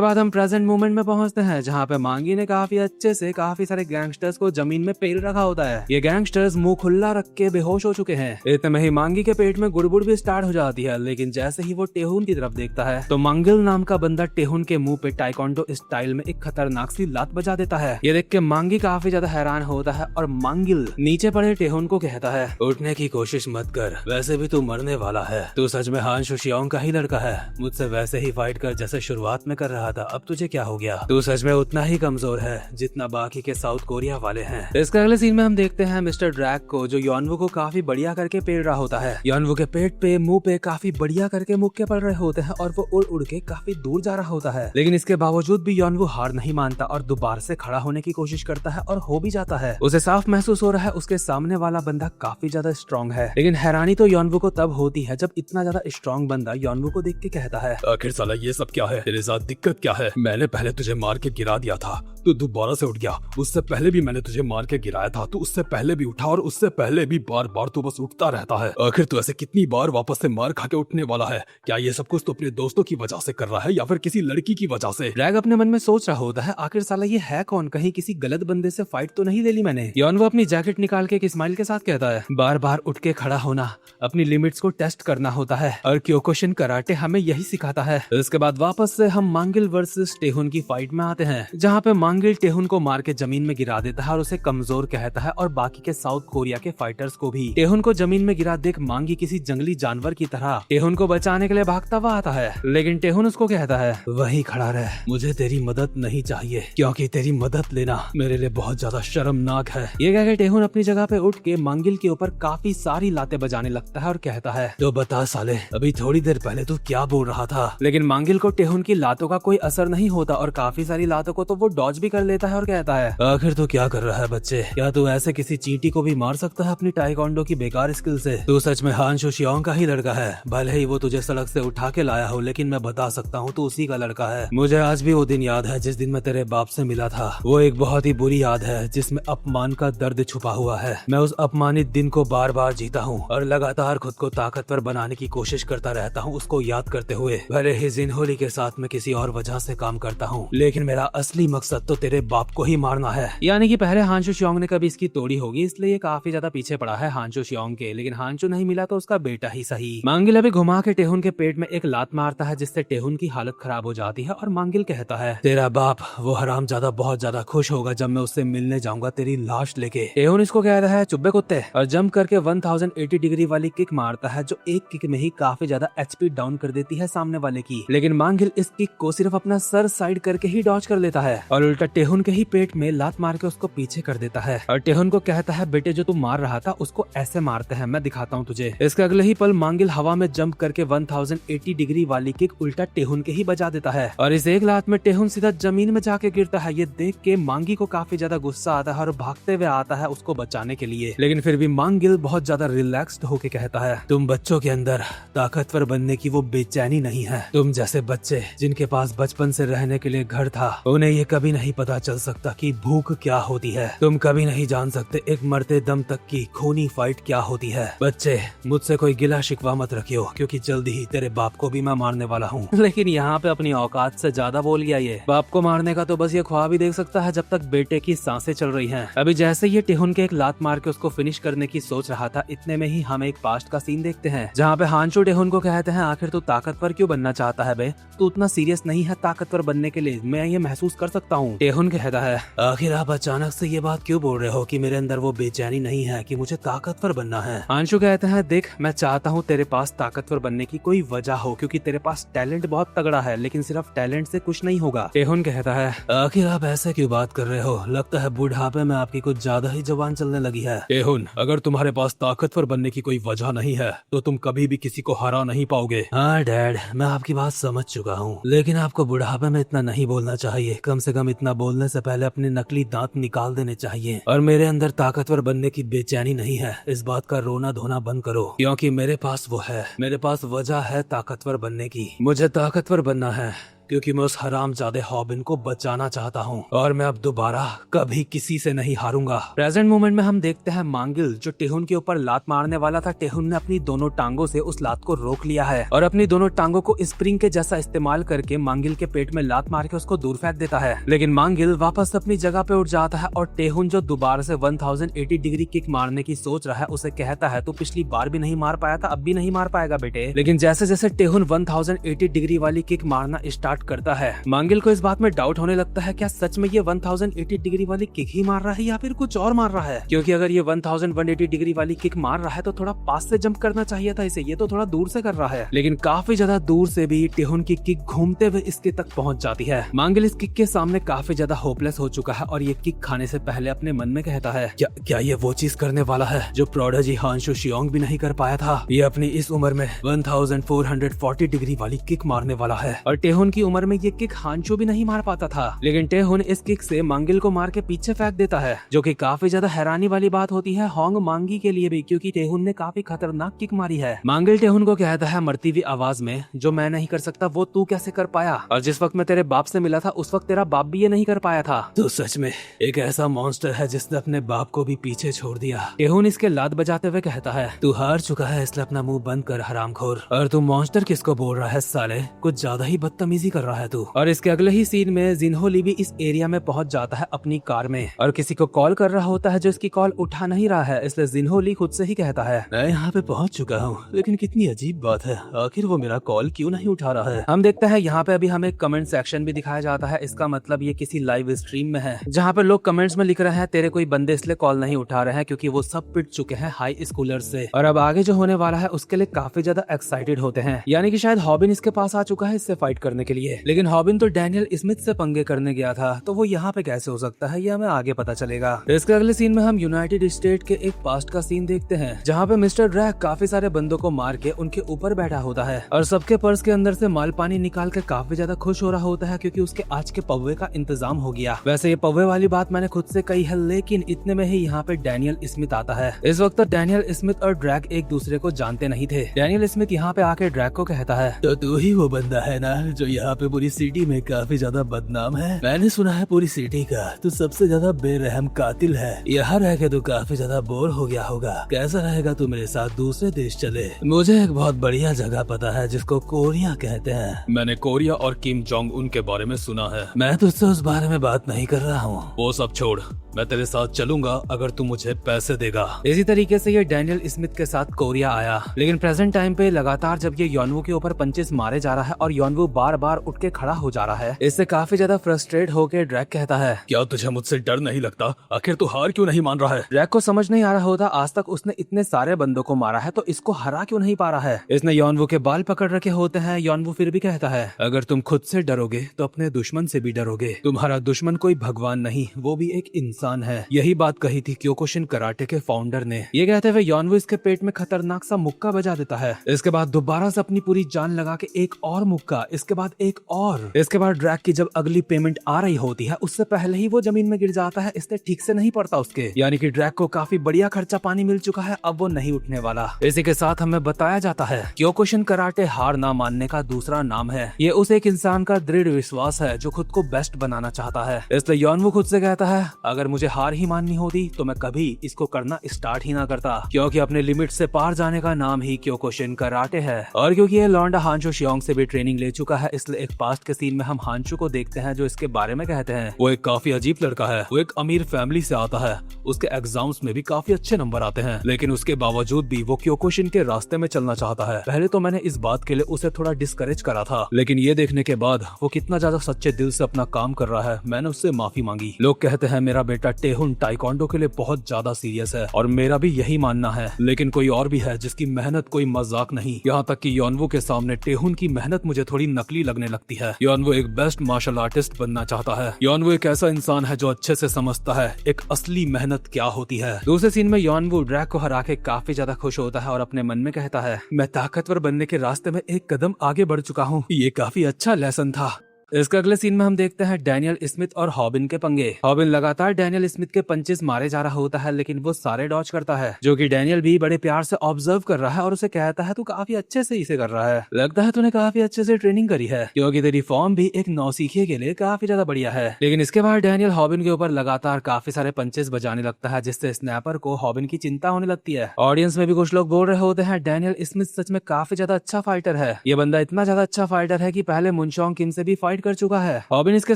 बाद हम प्रेजेंट मोमेंट में पहुंचते हैं जहां पे मांगी ने काफी अच्छे से काफी सारे गैंगस्टर्स को जमीन में पेल रखा होता है। ये गैंगस्टर्स मुंह खुला रख के बेहोश हो चुके हैं। इतने में ही मांगी के पेट में गुड़गुड़ भी स्टार्ट हो जाती है, लेकिन जैसे ही वो टेहुन की तरफ देखता है तो मंगिल नाम का बंदा टेहुन के मुंह पे टाइकोंडो स्टाइल में एक खतरनाक सी लात बजा देता है। ये देख के मांगी काफी ज्यादा हैरान होता है और मंगिल नीचे पड़े टेहुन को कहता है, उठने की कोशिश मत कर, वैसे भी तू मरने वाला है। तू सच में हान शुशियोंग का ही लड़का है। मुझसे वैसे ही फाइट कर जैसे शुरुआत में कर रहा था। अब तुझे क्या हो गया? तू सच में उतना ही कमजोर है जितना बाकी के साउथ कोरिया वाले हैं। इसके अगले सीन में हम देखते हैं मिस्टर ड्रैग को जो योनवू को काफी बढ़िया करके पेल रहा होता है। योनवू के पेट पे मुंह पे काफी बढ़िया करके मुक्के पड़ रहे होते हैं और वो उड़ उड़ के काफी दूर जा रहा होता है। लेकिन इसके बावजूद भी योनवू हार नहीं मानता और दोबारा से खड़ा होने की कोशिश करता है और हो भी जाता है। उसे साफ महसूस हो रहा है उसके सामने वाला बंदा काफी ज्यादा स्ट्रॉन्ग है। लेकिन हैरानी तो योनवू को तब होती है जब इतना ज्यादा स्ट्रॉन्ग बंदा योनवू को देख के कहता है, आखिर साला ये सब क्या है? तेरे साथ दिक्कत क्या है? मैंने पहले तुझे मार के गिरा दिया था, तू दोबारा से उठ गया। उससे पहले भी मैंने तुझे मार के गिराया था, तू उससे पहले भी उठा और उससे पहले भी बार बार तू बस उठता रहता है। आखिर तू ऐसे कितनी बार वापस से मार खा के उठने वाला है? क्या ये सब कुछ तो अपने दोस्तों की वजह से कर रहा है या फिर किसी लड़की की वजह से? ड्रैग अपने मन में सोच रहा होता है, आखिर साला ये है कौन? कहीं किसी गलत बंदे से फाइट तो नहीं ले ली मैंने? योनवू अपनी जैकेट निकाल के एक स्माइल के साथ कहता है, बार बार उठ के खड़ा होना, अपनी लिमिट्स को टेस्ट करना होता है और क्योकुशिन कराटे हमें यही सिखाता है। इसके बाद वापस से हम मांगिल वर्सेस टेहुन की फाइट में आते हैं जहाँ पे मांगिल टेहुन को मार के जमीन में गिरा देता है और उसे कमजोर कहता है और बाकी के साउथ कोरिया के फाइटर्स को भी। टेहुन को जमीन में गिरा देख मांगी किसी जंगली जानवर की तरह टेहुन को बचाने के लिए भागता हुआ आता है, लेकिन टेहुन उसको कहता है, वही खड़ा रह, मुझे तेरी मदद नहीं चाहिए क्योंकि तेरी मदद लेना मेरे लिए बहुत ज्यादा शर्मनाक है। ये कह के टेहुन अपनी जगह पे उठ के मांगिल के ऊपर काफी सारी लातें बजाने लगता है और कहता है, तो बता साले, अभी थोड़ी देर पहले तू क्या बोल रहा था? लेकिन मांगिल को टेहुन की लातों का कोई असर नहीं होता और काफी सारी लातों को तो वो डॉज भी कर लेता है और कहता है, आखिर तू क्या कर रहा है बच्चे? क्या तू ऐसे किसी चींटी को भी मार सकता है अपनी टाइकोंडो की बेकार स्किल से? तू सच में हान शुशियोंग का ही लड़का है। भले ही वो तुझे सड़क से उठा के लाया हो, लेकिन मैं बता सकता हूँ तू उसी का लड़का है। मुझे आज भी वो दिन याद है जिस दिन मैं तेरे बाप से मिला था। वो एक बहुत ही बुरी याद है जिसमें अपमान का दर्द छुपा हुआ है। मैं उस अपमानित दिन को बार बार जीता हूँ और लगातार खुद को ताकतवर बनाने की कोशिश करता रहता हूँ उसको याद करते हुए। भले ही जिनहोली के साथ मैं किसी और वजह से काम करता हूँ, लेकिन मेरा असली मकसद तो तेरे बाप को ही मारना है। यानी कि पहले हान शुशियोंग ने कभी इसकी तोड़ी होगी, इसलिए ये काफी ज्यादा पीछे पड़ा है हान शुशियोंग के। लेकिन हानचो नहीं मिला तो उसका बेटा ही सही। मांगिल अभी घुमा के टेहुन के पेट में एक लात मारता है जिससे टेहुन की हालत खराब हो जाती है और मांगिल कहता है, तेरा बाप वो हरामजादा बहुत ज्यादा खुश होगा जब मैं उससे मिलने जाऊंगा तेरी लाश लेके। टेहुन इसको कहता है, चुब्बे कुत्ते, और जंप करके 1080 डिग्री वाली किक मारता है जो एक किक में ही काफी ज्यादा एचपी डाउन कर देती है सामने वाले की। लेकिन मांगिल इस किक को सिर्फ अपना सर साइड करके ही डॉज कर लेता है और उल्टा टेहुन के ही पेट में लात मार के उसको पीछे कर देता है और टेहुन को कहता है, बेटे जो तू मार रहा था उसको ऐसे मारते हैं, मैं दिखाता हूँ तुझे। इसके अगले ही पल मांगिल हवा में जंप करके 1080 डिग्री वाली किक उल्टा टेहुन के ही बजा देता है और इस एक लात में टेहुन सीधा जमीन में जाके गिरता है। ये देख के मांगी को काफी ज्यादा गुस्सा आता है और भागते हुए आता है उसको बचाने के लिए। लेकिन फिर भी मांगिल बहुत ज्यादा रिलैक्स्ड होके कहता है, तुम बच्चों के अंदर ताकतवर बनने की वो बेचैनी नहीं है। तुम जैसे बच्चे जिनके पास बचपन से रहने के लिए घर था, उन्हें ये कभी नहीं पता चल सकता कि भूख क्या होती है। तुम कभी नहीं जान सकते एक मरते दम तक की खूनी फाइट क्या होती है। बच्चे, मुझसे कोई गिला शिकवा मत रखियो, क्योंकि जल्दी ही तेरे बाप को भी मैं मारने वाला हूँ। लेकिन यहाँ पे अपनी औकात से ज्यादा बोल गया ये। बाप को मारने का तो बस ये ख्वाब ही देख सकता है जब तक बेटे की सांसें चल रही हैं। अभी जैसे ये टेहुन के एक लात मार के उसको फिनिश करने की सोच रहा था, इतने में ही हम एक पास्ट का सीन देखते हैं जहाँ पे हांशु टेहुन को कहते हैं, आखिर तू ताकतवर क्यों बनना चाहता है बे? तू उतना सीरियस नहीं है ताकतवर बनने के लिए, मैं ये महसूस कर सकता हूँ। टेहुन कहता है, आखिर आप अचानक से ये बात क्यों बोल रहे हो कि मेरे अंदर वो बेचैनी नहीं है कि मुझे ताकतवर बनना है? हांशु कहते हैं, देख मैं चाहता हूँ तेरे पास ताकतवर बनने की कोई वजह हो, क्योंकि तेरे पास टैलेंट बहुत तगड़ा है, लेकिन सिर्फ टैलेंट से कुछ नहीं होगा। टेहुन कहता है, आखिर आप ऐसे क्यों बात कर रहे हो? लगता है बुढ़ापे में आपकी कुछ ज्यादा ही जुबान चलने लगी है। टेहुन, अगर तुम्हारे पास ताकतवर बनने की कोई वजह नहीं है तो तुम कभी भी किसी को हरा नहीं पाओगे। हाँ डैड, मैं आपकी बात समझ चुका हूँ, लेकिन आपको बुढ़ापे में इतना नहीं बोलना चाहिए। कम से कम इतना बोलने से पहले अपने नकली दांत निकाल देने चाहिए। और मेरे अंदर ताकतवर बनने की बेचैनी नहीं है, इस बात का रोना धोना बंद करो, क्योंकि मेरे पास वो है। मेरे पास वजह है ताकतवर बनने की। मुझे ताकतवर बनना है क्योंकि मैं उस हरामजादे हॉबिन को बचाना चाहता हूँ, और मैं अब दोबारा कभी किसी से नहीं हारूंगा। प्रेजेंट मोमेंट में हम देखते हैं मांगिल जो टेहुन के ऊपर लात मारने वाला था। टेहुन ने अपनी दोनों टांगों से उस लात को रोक लिया है और अपनी दोनों टांगों को स्प्रिंग के जैसा इस्तेमाल करके मांगिल के पेट में लात मार के उसको दूर फेंक देता है। लेकिन मांगिल वापस अपनी जगह पे उठ जाता है और टेहुन जो दोबारा से 1080 डिग्री किक मारने की सोच रहा है उसे कहता है, तू पिछली बार भी नहीं मार पाया था, अब भी नहीं मार पाएगा बेटे। लेकिन जैसे जैसे टेहुन 1080 डिग्री वाली किक मारना स्टार्ट करता है, मांगिल को इस बात में डाउट होने लगता है, क्या सच में ये 1080 डिग्री वाली किक ही मार रहा है या फिर कुछ और मार रहा है? क्योंकि अगर ये 1180 डिग्री वाली किक मार रहा है तो थोड़ा पास से जंप करना चाहिए था इसे, ये तो थोड़ा दूर से कर रहा है। लेकिन काफी ज्यादा दूर से भी टेहुन की किक घूमते हुए इसके तक पहुंच जाती है। मांगिल इस किक के सामने काफी ज्यादा होपलेस हो चुका है और ये किक खाने से पहले अपने मन में कहता है, क्या ये वो चीज करने वाला है जो प्रोडिजी हांशु शियोंग भी नहीं कर पाया था? ये अपनी इस उम्र में 1440 डिग्री वाली किक मारने वाला है। और टेहुन की उम्र में ये किक हांशु भी नहीं मार पाता था, लेकिन टेहुन इस किक से मांगिल को मार के पीछे फेंक देता है, जो कि काफी ज्यादा हैरानी वाली बात होती है होंग मांगी के लिए भी, क्योंकि टेहुन ने काफी खतरनाक किक मारी है। मांगिल टेहुन को कहता है मरती हुई आवाज में, जो मैं नहीं कर सकता वो तू कैसे कर पाया? और जिस वक्त मैं तेरे बाप से मिला था उस वक्त तेरा बाप भी ये नहीं कर पाया था। तू सच में एक ऐसा मॉन्स्टर है जिसने अपने बाप को भी पीछे छोड़ दिया। टेहुन इसके लात बजाते हुए कहता है, तू हार चुका है इसलिए अपना मुंह बंद कर हरामखोर। और तू मॉन्स्टर किसको बोल रहा है साले? कुछ ज्यादा ही बदतमीजी कर रहा है तू। और इसके अगले ही सीन में जिन्हो ली भी इस एरिया में पहुंच जाता है अपनी कार में और किसी को कॉल कर रहा होता है जो इसकी कॉल उठा नहीं रहा है, इसलिए जिन्हो ली खुद से ही कहता है, मैं यहाँ पे पहुंच चुका हूँ, लेकिन कितनी अजीब बात है, आखिर वो मेरा कॉल क्यों नहीं उठा रहा है? हम देखते हैं यहाँ पे अभी हमें कमेंट सेक्शन भी दिखाया जाता है। इसका मतलब ये किसी लाइव स्ट्रीम में है जहाँ पे लोग कमेंट्स में लिख रहे हैं, तेरे कोई बंदे इसलिए कॉल नहीं उठा रहे हैं क्योंकि वो सब पिट चुके हैं हाई स्कूलर से, और अब आगे जो होने वाला है उसके लिए काफी ज्यादा एक्साइटेड होते हैं। यानी कि शायद हॉबिन इसके पास आ चुका है इससे फाइट करने के लिए। लेकिन हॉबिन तो डैनियल स्मिथ से पंगे करने गया था, तो वो यहाँ पे कैसे हो सकता है ये हमें आगे पता चलेगा। इसके अगले सीन में हम यूनाइटेड स्टेट के एक पास्ट का सीन देखते हैं जहाँ पे मिस्टर ड्रैक काफी सारे बंदों को मार के उनके ऊपर बैठा होता है और सबके पर्स के अंदर से माल पानी निकाल के काफी ज्यादा खुश हो रहा होता है क्योंकि उसके आज के पौवे का इंतजाम हो गया। वैसे ये पौवे वाली बात मैंने खुद से कही है, लेकिन इतने में ही यहाँ पे डैनियल स्मिथ आता है। इस वक्त डैनियल स्मिथ और ड्रैक एक दूसरे को जानते नहीं थे। डैनियल स्मिथ यहाँ पे आके ड्रैक को कहता है, तो तू ही वो बंदा है ना जो यहाँ पे पूरी सिटी में काफी ज्यादा बदनाम है? मैंने सुना है पूरी सिटी का तू सबसे ज्यादा बेरहम कातिल है। यहाँ रह के तू काफी ज्यादा बोर हो गया होगा, कैसा रहेगा तू मेरे साथ दूसरे देश चले? मुझे एक बहुत बढ़िया जगह पता है जिसको कोरिया कहते हैं। मैंने कोरिया और किम जोंग उन के बारे में सुना है। मैं तुझसे उस बारे में बात नहीं कर रहा हूँ। वो सब छोड़, मैं तेरे साथ चलूंगा अगर तू मुझे पैसे देगा। इसी तरीके से ये डैनियल स्मिथ के साथ कोरिया आया, लेकिन प्रेजेंट टाइम पे लगातार जब ये योनवू के ऊपर पंचेस मारे जा रहा है और योनवू बार बार उठ के खड़ा हो जा रहा है, इससे काफी ज्यादा फ्रस्ट्रेट होकर ड्रैक कहता है, क्या तुझे मुझसे डर नहीं लगता? आखिर तू हार क्यों नहीं मान रहा है? ड्रैक को समझ नहीं आ रहा होता आज तक उसने इतने सारे बंदों को मारा है तो इसको हरा क्यों नहीं पा रहा है। इसने योनवू के बाल पकड़ रखे होते हैं। योनवू फिर भी कहता है, अगर तुम खुद से डरोगे तो अपने दुश्मन से भी डरोगे। तुम्हारा दुश्मन कोई भगवान नहीं, वो भी एक इंसान है। यही बात कही थी क्योकुशिन कराटे के फाउंडर ने। ये कहते हुए योनवू इसके पेट में खतरनाक सा मुक्का बजा देता है। इसके बाद दोबारा से अपनी पूरी जान लगा के एक और मुक्का, इसके बाद एक एक और। इसके बाद ड्रैग की जब अगली पेमेंट आ रही होती है उससे पहले ही वो जमीन में गिर जाता है, इसलिए ठीक से नहीं पड़ता उसके, यानी कि ड्रैग को काफी बढ़िया खर्चा पानी मिल चुका है, अब वो नहीं उठने वाला। इसी के साथ हमें बताया जाता है क्योकुशिन कराटे हार ना मानने का दूसरा नाम है। ये उस एक इंसान का दृढ़ विश्वास है जो खुद को बेस्ट बनाना चाहता है। इसलिए योनवू खुद से कहता है अगर मुझे हार ही माननी होती तो मैं कभी इसको करना स्टार्ट ही ना करता, क्योंकि अपने लिमिट से पार जाने का नाम ही क्योकुशिन कराटे है। और क्योंकि ये लौंडा हांचो शियोंग से भी ट्रेनिंग ले चुका है, इसलिए एक पास्ट के सीन में हम हांचो को देखते हैं जो इसके बारे में कहते हैं वो एक काफी अजीब लड़का है, वो एक अमीर फैमिली से आता है, उसके एग्जाम्स में भी काफी अच्छे नंबर आते हैं, लेकिन उसके बावजूद भी वो क्योकुशिन के रास्ते में चलना चाहता है। पहले तो मैंने इस बात के लिए उसे थोड़ा डिस्करेज करा था, लेकिन ये देखने के बाद वो कितना ज्यादा सच्चे दिल से अपना काम कर रहा है, मैंने उससे माफी मांगी। लोग कहते हैं मेरा बेटा टेहुन ताइक्वांडो के लिए बहुत ज्यादा सीरियस है और मेरा भी यही मानना है, लेकिन कोई और भी है जिसकी मेहनत कोई मजाक नहीं। यहाँ तक कि योनवू के सामने टेहुन की मेहनत मुझे थोड़ी नकली लगने लगती है। योनवू एक बेस्ट मार्शल आर्टिस्ट बनना चाहता है। योनवू एक ऐसा इंसान है जो अच्छे से समझता है एक असली मेहनत क्या होती है। दूसरे सीन में योनवू ड्रैग को हरा के काफी ज्यादा खुश होता है और अपने मन में कहता है मैं ताकतवर बनने के रास्ते में एक कदम आगे बढ़ चुका हूँ, ये काफी अच्छा लेसन था। इसके अगले सीन में हम देखते हैं डैनियल स्मिथ और हॉबिन के पंगे। हॉबिन लगातार डैनियल स्मिथ के पंचेस मारे जा रहा होता है, लेकिन वो सारे डॉज करता है, जो कि डैनियल भी बड़े प्यार से ऑब्जर्व कर रहा है और उसे कहता है तू काफी अच्छे से इसे कर रहा है, लगता है तूने काफी अच्छे से ट्रेनिंग करी है, क्योंकि तेरी फॉर्म भी एक नौसीखिए के लिए काफी ज्यादा बढ़िया है। लेकिन इसके बाद डैनियल हॉबिन के ऊपर लगातार काफी सारे पंचेस बजाने लगता है, जिससे स्नैपर को हॉबिन की चिंता होने लगती है। ऑडियंस में भी कुछ लोग बोल रहे होते हैं डैनियल स्मिथ सच में काफी ज्यादा अच्छा फाइटर है, ये बंदा इतना ज्यादा अच्छा फाइटर है कि पहले मुनशोंग किम से भी फाइट कर चुका है। हॉबिन इसके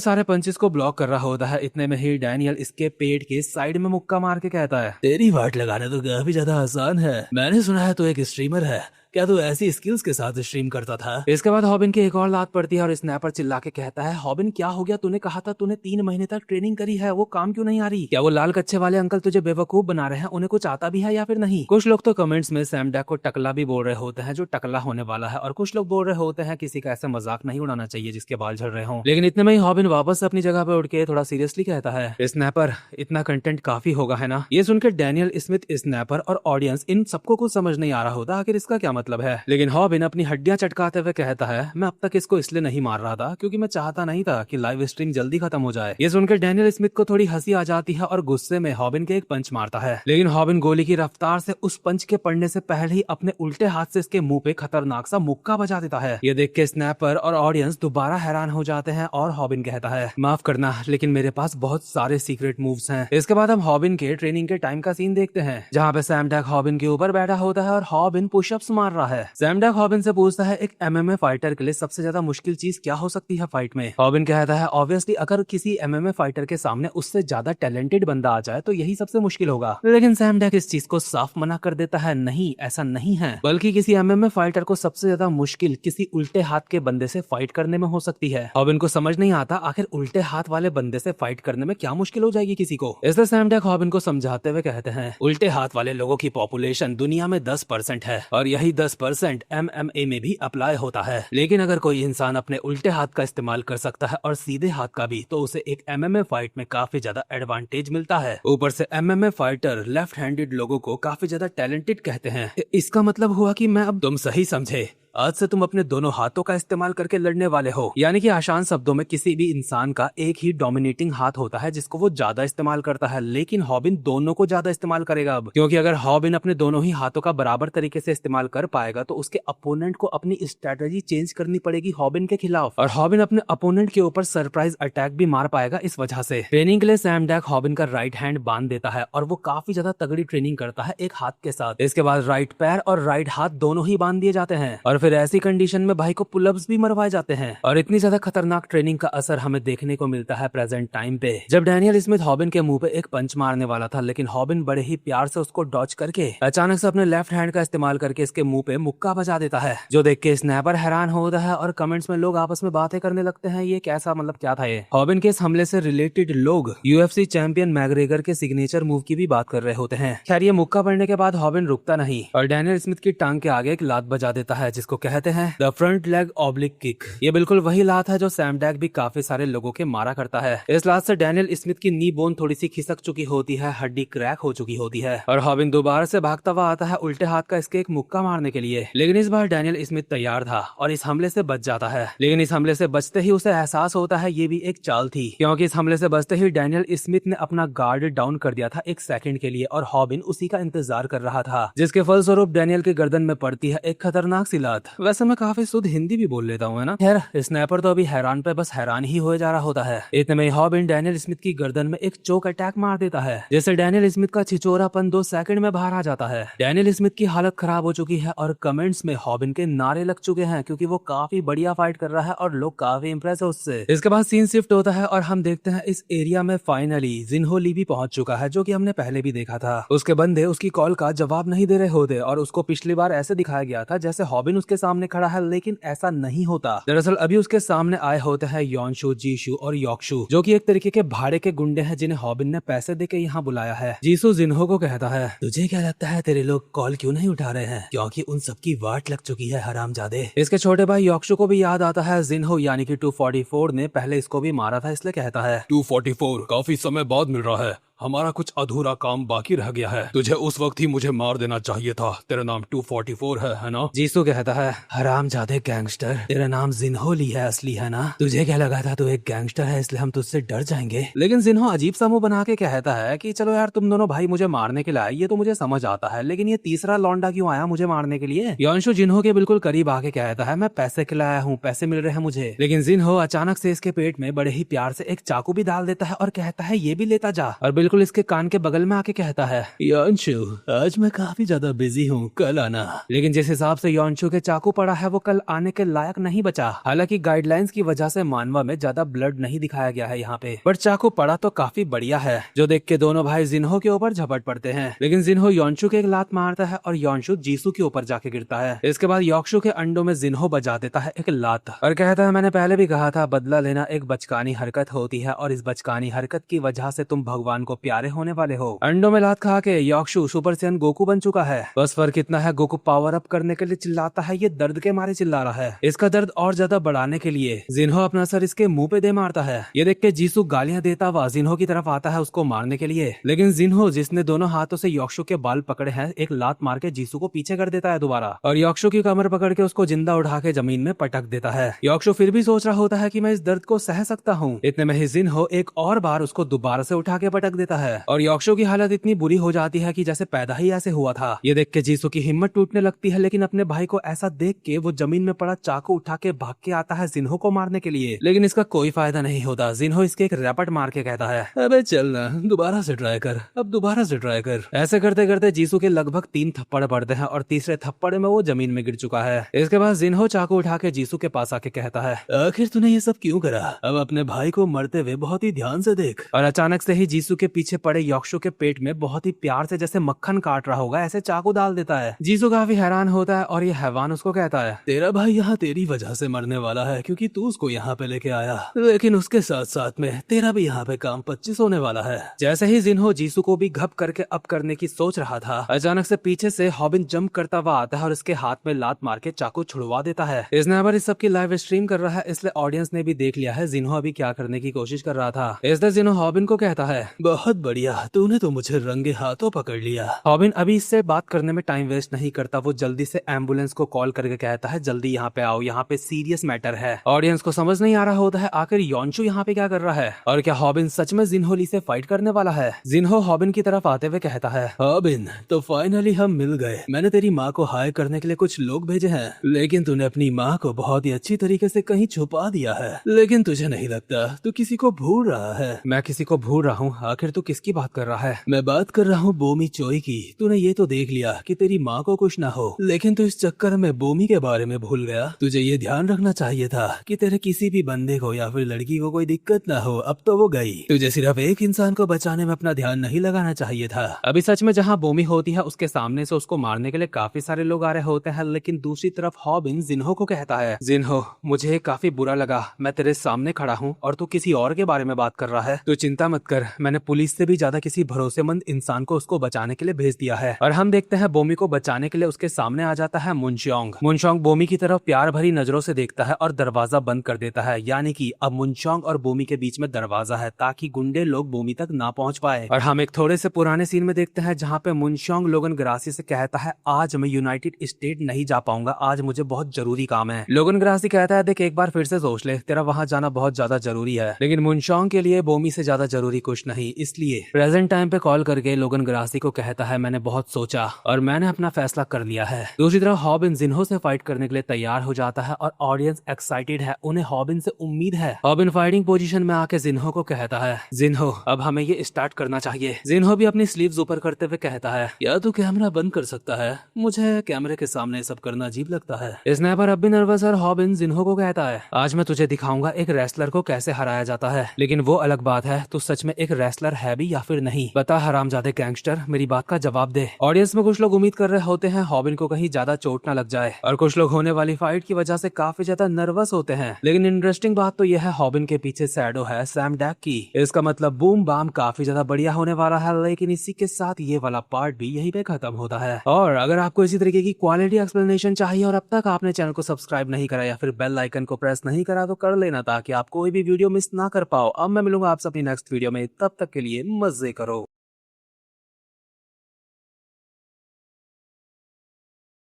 सारे पंचेस को ब्लॉक कर रहा होता है, इतने में ही डैनियल इसके पेट के साइड में मुक्का मार के कहता है तेरी फाइट लगाना तो काफी ज्यादा आसान है, मैंने सुना है तो एक स्ट्रीमर है, क्या तू ऐसी स्किल्स के साथ स्ट्रीम करता था। इसके बाद हॉबिन की एक और लात पड़ती है और स्नैपर चिल्ला के कहता है हॉबिन क्या हो गया, तूने कहा था तूने 3 महीने तक ट्रेनिंग करी है, वो काम क्यों नहीं आ रही? क्या वो लाल कच्चे वाले अंकल तुझे बेवकूफ बना रहे हैं, उन्हें कुछ आता भी है या फिर नहीं? कुछ लोग तो कमेंट्स में सैम डैक को टकला भी बोल रहे होते हैं जो टकला होने वाला है, और कुछ लोग बोल रहे होते हैं किसी का ऐसा मजाक नहीं उड़ाना चाहिए जिसके बाल झड़ रहे हों। लेकिन इतने में ही हॉबिन वापस अपनी जगह पे उठ के थोड़ा सीरियसली कहता है स्नैपर इतना कंटेंट काफी होगा है ना। ये सुनकर डैनियल स्मिथ, स्नैपर और ऑडियंस इन सबको कुछ समझ नहीं आ रहा होता आखिर इसका क्या मतलब है। लेकिन हॉबिन अपनी हड्डियां चटकाते हुए कहता है मैं अब तक इसको इसलिए नहीं मार रहा था क्योंकि मैं चाहता नहीं था कि लाइव स्ट्रीम जल्दी खत्म हो जाए। ये सुनकर डैनियल स्मिथ को थोड़ी हंसी आ जाती है और गुस्से में हॉबिन के एक पंच मारता है, लेकिन हॉबिन गोली की रफ्तार से उस पंच के पड़ने से पहले ही अपने उल्टे हाथ से इसके मुंह पे खतरनाक सा मुक्का बजा देता है। ये देख के स्नैपर और ऑडियंस दोबारा हैरान हो जाते हैं और हॉबिन कहता है माफ करना लेकिन मेरे पास बहुत सारे सीक्रेट मूव्स हैं। इसके बाद हम हॉबिन के ट्रेनिंग के टाइम का सीन देखते हैं जहाँ पे सैम डैक हॉबिन के ऊपर बैठा होता है और हॉबिन पुशअप्स मार रहा है। सैम डैक हॉबिन से पूछता है एक एमएमए फाइटर के लिए सबसे ज्यादा मुश्किल चीज क्या हो सकती है फाइट में। हॉबिन कहता है ऑब्वियसली अगर किसी एमएमए फाइटर के सामने उससे ज्यादा टैलेंटेड बंदा आ जाए तो यही सबसे मुश्किल होगा। लेकिन सैम डैक इस चीज को साफ मना कर देता है नहीं ऐसा नहीं है, बल्कि किसी एमएमए फाइटर को सबसे ज्यादा मुश्किल किसी उल्टे हाथ के बंदे से फाइट करने में हो सकती है। हॉबिन को समझ नहीं आता आखिर उल्टे हाथ वाले बंदे से फाइट करने में क्या मुश्किल हो जाएगी किसी को। इसलिए सैम डैक हॉबिन को समझाते हुए कहते हैं उल्टे हाथ वाले लोगों की पॉपुलेशन दुनिया में 10% है और यही 10% एमएमए में भी अप्लाई होता है। लेकिन अगर कोई इंसान अपने उल्टे हाथ का इस्तेमाल कर सकता है और सीधे हाथ का भी तो उसे एक एमएमए फाइट में काफी ज्यादा एडवांटेज मिलता है। ऊपर से एमएमए फाइटर लेफ्ट हैंडेड लोगों को काफी ज्यादा टैलेंटेड कहते हैं। इसका मतलब हुआ कि मैं अब तुम सही समझे, आज से तुम अपने दोनों हाथों का इस्तेमाल करके लड़ने वाले हो। यानी कि आसान शब्दों में किसी भी इंसान का एक ही डोमिनेटिंग हाथ होता है जिसको वो ज्यादा इस्तेमाल करता है, लेकिन हॉबिन दोनों को ज्यादा इस्तेमाल करेगा अब, क्योंकि अगर हॉबिन अपने दोनों ही हाथों का बराबर तरीके से इस्तेमाल कर पाएगा तो उसके अपोनेंट को अपनी स्ट्रेटेजी चेंज करनी पड़ेगी हॉबिन के खिलाफ, और हॉबिन अपने अपोनेंट के ऊपर सरप्राइज अटैक भी मार पाएगा। इस वजह से ट्रेनिंग के लिए सैम डैक हॉबिन का राइट हैंड बांध देता है और वो काफी ज्यादा तगड़ी ट्रेनिंग करता है एक हाथ के साथ। इसके बाद राइट पैर और राइट हाथ दोनों ही बांध दिए जाते हैं और फिर ऐसी कंडीशन में भाई को पुलअप्स भी मरवाए जाते हैं। और इतनी ज्यादा खतरनाक ट्रेनिंग का असर हमें देखने को मिलता है प्रेजेंट टाइम पे, जब डैनियल स्मिथ हॉबिन के मुंह पे एक पंच मारने वाला था, लेकिन हॉबिन बड़े ही प्यार से उसको डॉच करके अचानक से अपने लेफ्ट हैंड का इस्तेमाल करके इसके मुंह पे मुक्का बजा देता है, जो देख के स्नैपर हैरान होता है और कमेंट्स में लोग आपस में बातें करने लगते हैं ये कैसा मतलब क्या था ये। हॉबिन के इस हमले से रिलेटेड लोग यूएफसी चैंपियन मैग्रेगर के सिग्नेचर मूव की भी बात कर रहे होते हैं। खैर ये मुक्का पड़ने के बाद हॉबिन रुकता नहीं और डैनियल स्मिथ की टांग के आगे एक लात बजा देता है, जिसके जिसको कहते हैं the front leg oblique kick. ये बिल्कुल वही लात है जो सैम डैग भी काफी सारे लोगों के मारा करता है। इस लात से डैनियल स्मिथ की नी बोन थोड़ी सी खिसक चुकी होती है, हड्डी क्रैक हो चुकी होती है और हॉबिन दोबारा से भागता हुआ आता है उल्टे हाथ का इसके एक मुक्का मारने के लिए। लेकिन इस बार डैनियल स्मिथ तैयार था और इस हमले से बच जाता है। लेकिन इस हमले से बचते ही उसे एहसास होता है ये भी एक चाल थी, क्योंकि इस हमले से बचते ही डैनियल स्मिथ ने अपना गार्ड डाउन कर दिया था एक सेकंड के लिए और हॉबिन उसी का इंतजार कर रहा था, जिसके फलस्वरूप डैनियल के गर्दन में पड़ती है एक खतरनाक सी लात। वैसे मैं काफी शुद्ध हिंदी भी बोल लेता हूँ, है ना। खैर स्नैपर तो अभी हैरान पे बस हैरान ही हो जा रहा होता है। इतने में हॉबिन डैनियल स्मिथ की गर्दन में एक चोक अटैक मार देता है, जिससे डैनियल स्मिथ का छिचोरापन 2 सेकंड में बाहर आ जाता है। डैनियल स्मिथ की हालत खराब हो चुकी है और कमेंट्स में हॉबिन के नारे लग चुके हैं, क्योंकि वो काफी बढ़िया फाइट कर रहा है और लोग काफी इंप्रेस है उससे। इसके बाद सीन शिफ्ट होता है और हम देखते हैं इस एरिया में फाइनली जिन्हो ली भी पहुंच चुका है, जो कि हमने पहले भी देखा था। उसके बंदे उसकी कॉल का जवाब नहीं दे रहे होते और उसको पिछली बार ऐसे दिखाया गया था जैसे हॉबिन उसके सामने खड़ा है, लेकिन ऐसा नहीं होता। दरअसल अभी उसके सामने आए होते हैं योनशु, जीशु और योक्शु, जो कि एक तरीके के भाड़े के गुंडे हैं जिन्हें हॉबिन ने पैसे देके यहाँ बुलाया है। जीसु जिन्हो को कहता है, तुझे क्या लगता है तेरे लोग कॉल क्यों नहीं उठा रहे हैं? क्योंकि उन सबकी वाट लग चुकी है हरामजादे। इसके छोटे भाई योक्शु को भी याद आता है जिन्हो यानी कि 244 ने पहले इसको भी मारा था, इसलिए कहता है 244 काफी समय बाद मिल रहा है, हमारा कुछ अधूरा काम बाकी रह गया है, तुझे उस वक्त ही मुझे मार देना चाहिए था, तेरा नाम 244 है ना? जीसू कहता है, हरामजादे गैंगस्टर, तेरा नाम जिन्हो ली है असली, है ना? तुझे क्या लगा था तू एक गैंगस्टर है इसलिए हम तुझसे डर जाएंगे? लेकिन जिन्हो अजीब सा मुंह बना के कहता है कि चलो यार तुम दोनों भाई मुझे मारने के लिए आए, ये तो मुझे समझ आता है, लेकिन ये तीसरा लौंडा क्यों आया मुझे मारने के लिए? योंशु जिन्हो के बिल्कुल करीब आके कहता है, मैं पैसे खिलाया हूँ, पैसे मिल रहे हैं मुझे। लेकिन जिन्हो अचानक से इसके पेट में बड़े ही प्यार से एक चाकू भी डाल देता है और कहता है ये भी लेता जा, और बिल्कुल इसके कान के बगल में आके कहता है, योंशु आज मैं काफी ज्यादा बिजी हूँ, कल आना। लेकिन जिस हिसाब से योंशु के चाकू पड़ा है वो कल आने के लायक नहीं बचा। हालांकि गाइडलाइंस की वजह से मानवा में ज्यादा ब्लड नहीं दिखाया गया है यहाँ पे, पर चाकू पड़ा तो काफी बढ़िया है, जो देख के दोनों भाई जिन्हो के ऊपर झपट पड़ते हैं। लेकिन जिन्हो योंशु के एक लात मारता है और योंशु जीसू के ऊपर जाके गिरता है। इसके बाद योक्शु के अंडों में जिन्हो बजा देता है एक लात और कहता है, मैंने पहले भी कहा था बदला लेना एक बचकानी हरकत होती है और इस बचकानी हरकत की वजह से तुम भगवान को प्यारे होने वाले हो। अंडों में लात खा के योक्शु सुपर सैयन गोकू बन चुका है। बस फर्क इतना है गोकू पावर अप करने के लिए चिल्लाता है, ये दर्द के मारे चिल्ला रहा है। इसका दर्द और ज्यादा बढ़ाने के लिए जिन्हो अपना सर इसके मुंह पे दे मारता है। ये देख के जीसू गालियां देता हुआ जिन्हो की तरफ आता है उसको मारने के लिए, लेकिन जिन्हो जिसने दोनों हाथों से योक्शु के बाल पकड़े हैं एक लात मार के जीसू को पीछे कर देता है दोबारा और योक्शु की कमर पकड़ के उसको जिंदा उठा के जमीन में पटक देता है। योक्शु फिर भी सोच रहा होता है कि मैं इस दर्द को सह सकता हूँ। इतने में ही जिन्हो एक और बार उसको दोबारा से उठा के पटक देता है और योक्शु की हालत इतनी बुरी हो जाती है कि जैसे पैदा ही ऐसे हुआ था। ये देख के जीसू की हिम्मत टूटने लगती है, लेकिन अपने भाई को ऐसा देख के वो जमीन में पड़ा चाकू उठा के भाग के आता है जिन्हो को मारने के लिए, लेकिन इसका कोई फायदा नहीं होता। जिन्हो इसके एक रैपट मार के कहता है, अबे चल ना दोबारा से ट्राई कर, अब दोबारा से ट्राई कर। ऐसे करते करते जीसू के लगभग 3 थप्पड़ पड़ते हैं और तीसरे थप्पड़ में वो जमीन में गिर चुका है। इसके बाद जिन्हो चाकू उठा के जीसू के पास आके कहता है, आखिर तूने ये सब क्यों करा? अब अपने भाई को मरते हुए बहुत ही ध्यान से देख। और अचानक से ही जीसू के पीछे पड़े योक्शु के पेट में बहुत ही प्यार से जैसे मक्खन काट रहा होगा ऐसे चाकू डाल देता है। जीसू काफी हैरान होता है और ये हैवान उसको कहता है, तेरा भाई यहाँ तेरी वजह से मरने वाला है क्योंकि तू उसको यहाँ पे लेके आया, लेकिन उसके साथ साथ में तेरा भी यहाँ पे काम 25 होने वाला है। जैसे ही जिन्हो जीसू को भी घप करके अप करने की सोच रहा था, अचानक से पीछे से हॉबिन जंप करता हुआ आता है और उसके हाथ में लात मार के चाकू छुड़वा देता है। स्नैपर इस सब की लाइव स्ट्रीम कर रहा है, इसलिए ऑडियंस ने भी देख लिया है जिन्हो अभी क्या करने की कोशिश कर रहा था। इसलिए जिन्हो हॉबिन को कहता है, बहुत बढ़िया, तूने तो मुझे रंगे हाथों पकड़ लिया। हॉबिन अभी इससे बात करने में टाइम वेस्ट नहीं करता, वो जल्दी से एम्बुलेंस को कॉल करके कहता है, जल्दी यहाँ पे आओ, यहाँ पे सीरियस मैटर है। ऑडियंस को समझ नहीं आ रहा होता है आखिर योंशु यहाँ पे क्या कर रहा है और क्या हॉबिन सच में जिन्हो ली से फाइट करने वाला है। जिन्हो हॉबिन की तरफ आते हुए कहता है, हॉबिन तो फाइनली हम मिल गए। मैंने तेरी माँ को हायर करने के लिए कुछ लोग भेजे हैं, लेकिन तूने अपनी माँ को बहुत ही अच्छी तरीके से कहीं छुपा दिया है। लेकिन तुझे नहीं लगता तू किसी को भूल रहा है? मैं किसी को भूल रहा हूँ? आखिर तू किसकी बात कर रहा है? मैं बात कर रहा हूँ बोमी चोई की। तूने ये तो देख लिया कि तेरी माँ को कुछ ना हो, लेकिन तू इस चक्कर में बोमी के बारे में भूल गया। तुझे ये ध्यान रखना चाहिए था कि तेरे किसी भी बंदे को या फिर लड़की को कोई दिक्कत ना हो। अब तो वो गई, तुझे सिर्फ एक इंसान को बचाने में अपना ध्यान नहीं लगाना चाहिए था। अभी सच में जहाँ बोमी होती है उसके सामने से उसको मारने के लिए काफी सारे लोग आ रहे होते हैं, लेकिन दूसरी तरफ हॉबिन जिन्हो को कहता है, जिन्हो मुझे काफी बुरा लगा, मैं तेरे सामने खड़ा हूँ और तू किसी और के बारे में बात कर रहा है। तू चिंता मत कर, मैंने पुलिस पुलिस से भी ज्यादा किसी भरोसेमंद इंसान को उसको बचाने के लिए भेज दिया है। और हम देखते हैं बोमी को बचाने के लिए उसके सामने आ जाता है मुनशोंग। मुनशोंग बोमी की तरफ प्यार भरी नजरों से देखता है और दरवाजा बंद कर देता है, यानी कि अब मुनशोंग और बोमी के बीच में दरवाजा है ताकि गुंडे लोग बोमी तक ना पहुंच पाए। और हम एक थोड़े से पुराने सीन में देखते हैं जहाँ पे मुनशोंग लोगन ग्रासी से कहता है आज मैं यूनाइटेड स्टेट नहीं जा पाऊंगा, आज मुझे बहुत जरूरी काम है। लोगन ग्रासी कहता है देख एक बार फिर से सोच ले, तेरा वहां जाना बहुत ज्यादा जरूरी है। लेकिन मुनशोंग के लिए बोमी से ज्यादा जरूरी कुछ नहीं, इसलिए प्रेजेंट टाइम पे कॉल करके लोगन ग्रासी को कहता है मैंने बहुत सोचा और मैंने अपना फैसला कर लिया है। दूसरी तरफ हॉबिन जिन्हो से फाइट करने के लिए तैयार हो जाता है और ऑडियंस एक्साइटेड है, उन्हें हॉबिन से उम्मीद है। हॉबिन फाइटिंग पोजीशन में आके जिन्हो को कहता है जिन्हो अब हमें ये स्टार्ट करना चाहिए। जिन्हो भी अपनी स्लीव्स ऊपर करते हुए कहता है या तू कैमरा बंद कर सकता है, मुझे कैमरे के सामने सब करना अजीब लगता है। स्नैपर अब भी नर्वस और हॉबिन जिन्हो को कहता है आज मैं तुझे दिखाऊंगा एक रेसलर को कैसे हराया जाता है, लेकिन वो अलग बात है तू सच में एक रेसलर है भी या फिर नहीं, बता हरामजादे गैंगस्टर, मेरी बात का जवाब दे। ऑडियंस में कुछ लोग उम्मीद कर रहे होते हैं हॉबिन को कहीं ज्यादा चोट ना लग जाए और कुछ लोग होने वाली फाइट की वजह से काफी ज्यादा नर्वस होते हैं। लेकिन इंटरेस्टिंग बात तो यह है हॉबिन के पीछे शैडो है सैम डैक की। इसका मतलब बूम बाम काफी ज्यादा बढ़िया होने वाला है, लेकिन इसी के साथ ये वाला पार्ट भी यहीं पे खत्म होता है। और अगर आपको इसी तरीके की क्वालिटी एक्सप्लेनेशन चाहिए और अब तक आपने चैनल को सब्सक्राइब नहीं करा या फिर बेल आइकन को प्रेस नहीं करा तो कर लेना ताकि आप कोई भी वीडियो मिस ना कर पाओ। अब मैं मिलूंगा आपसे अपनी नेक्स्ट वीडियो में, तब तक के लिए मजे करो।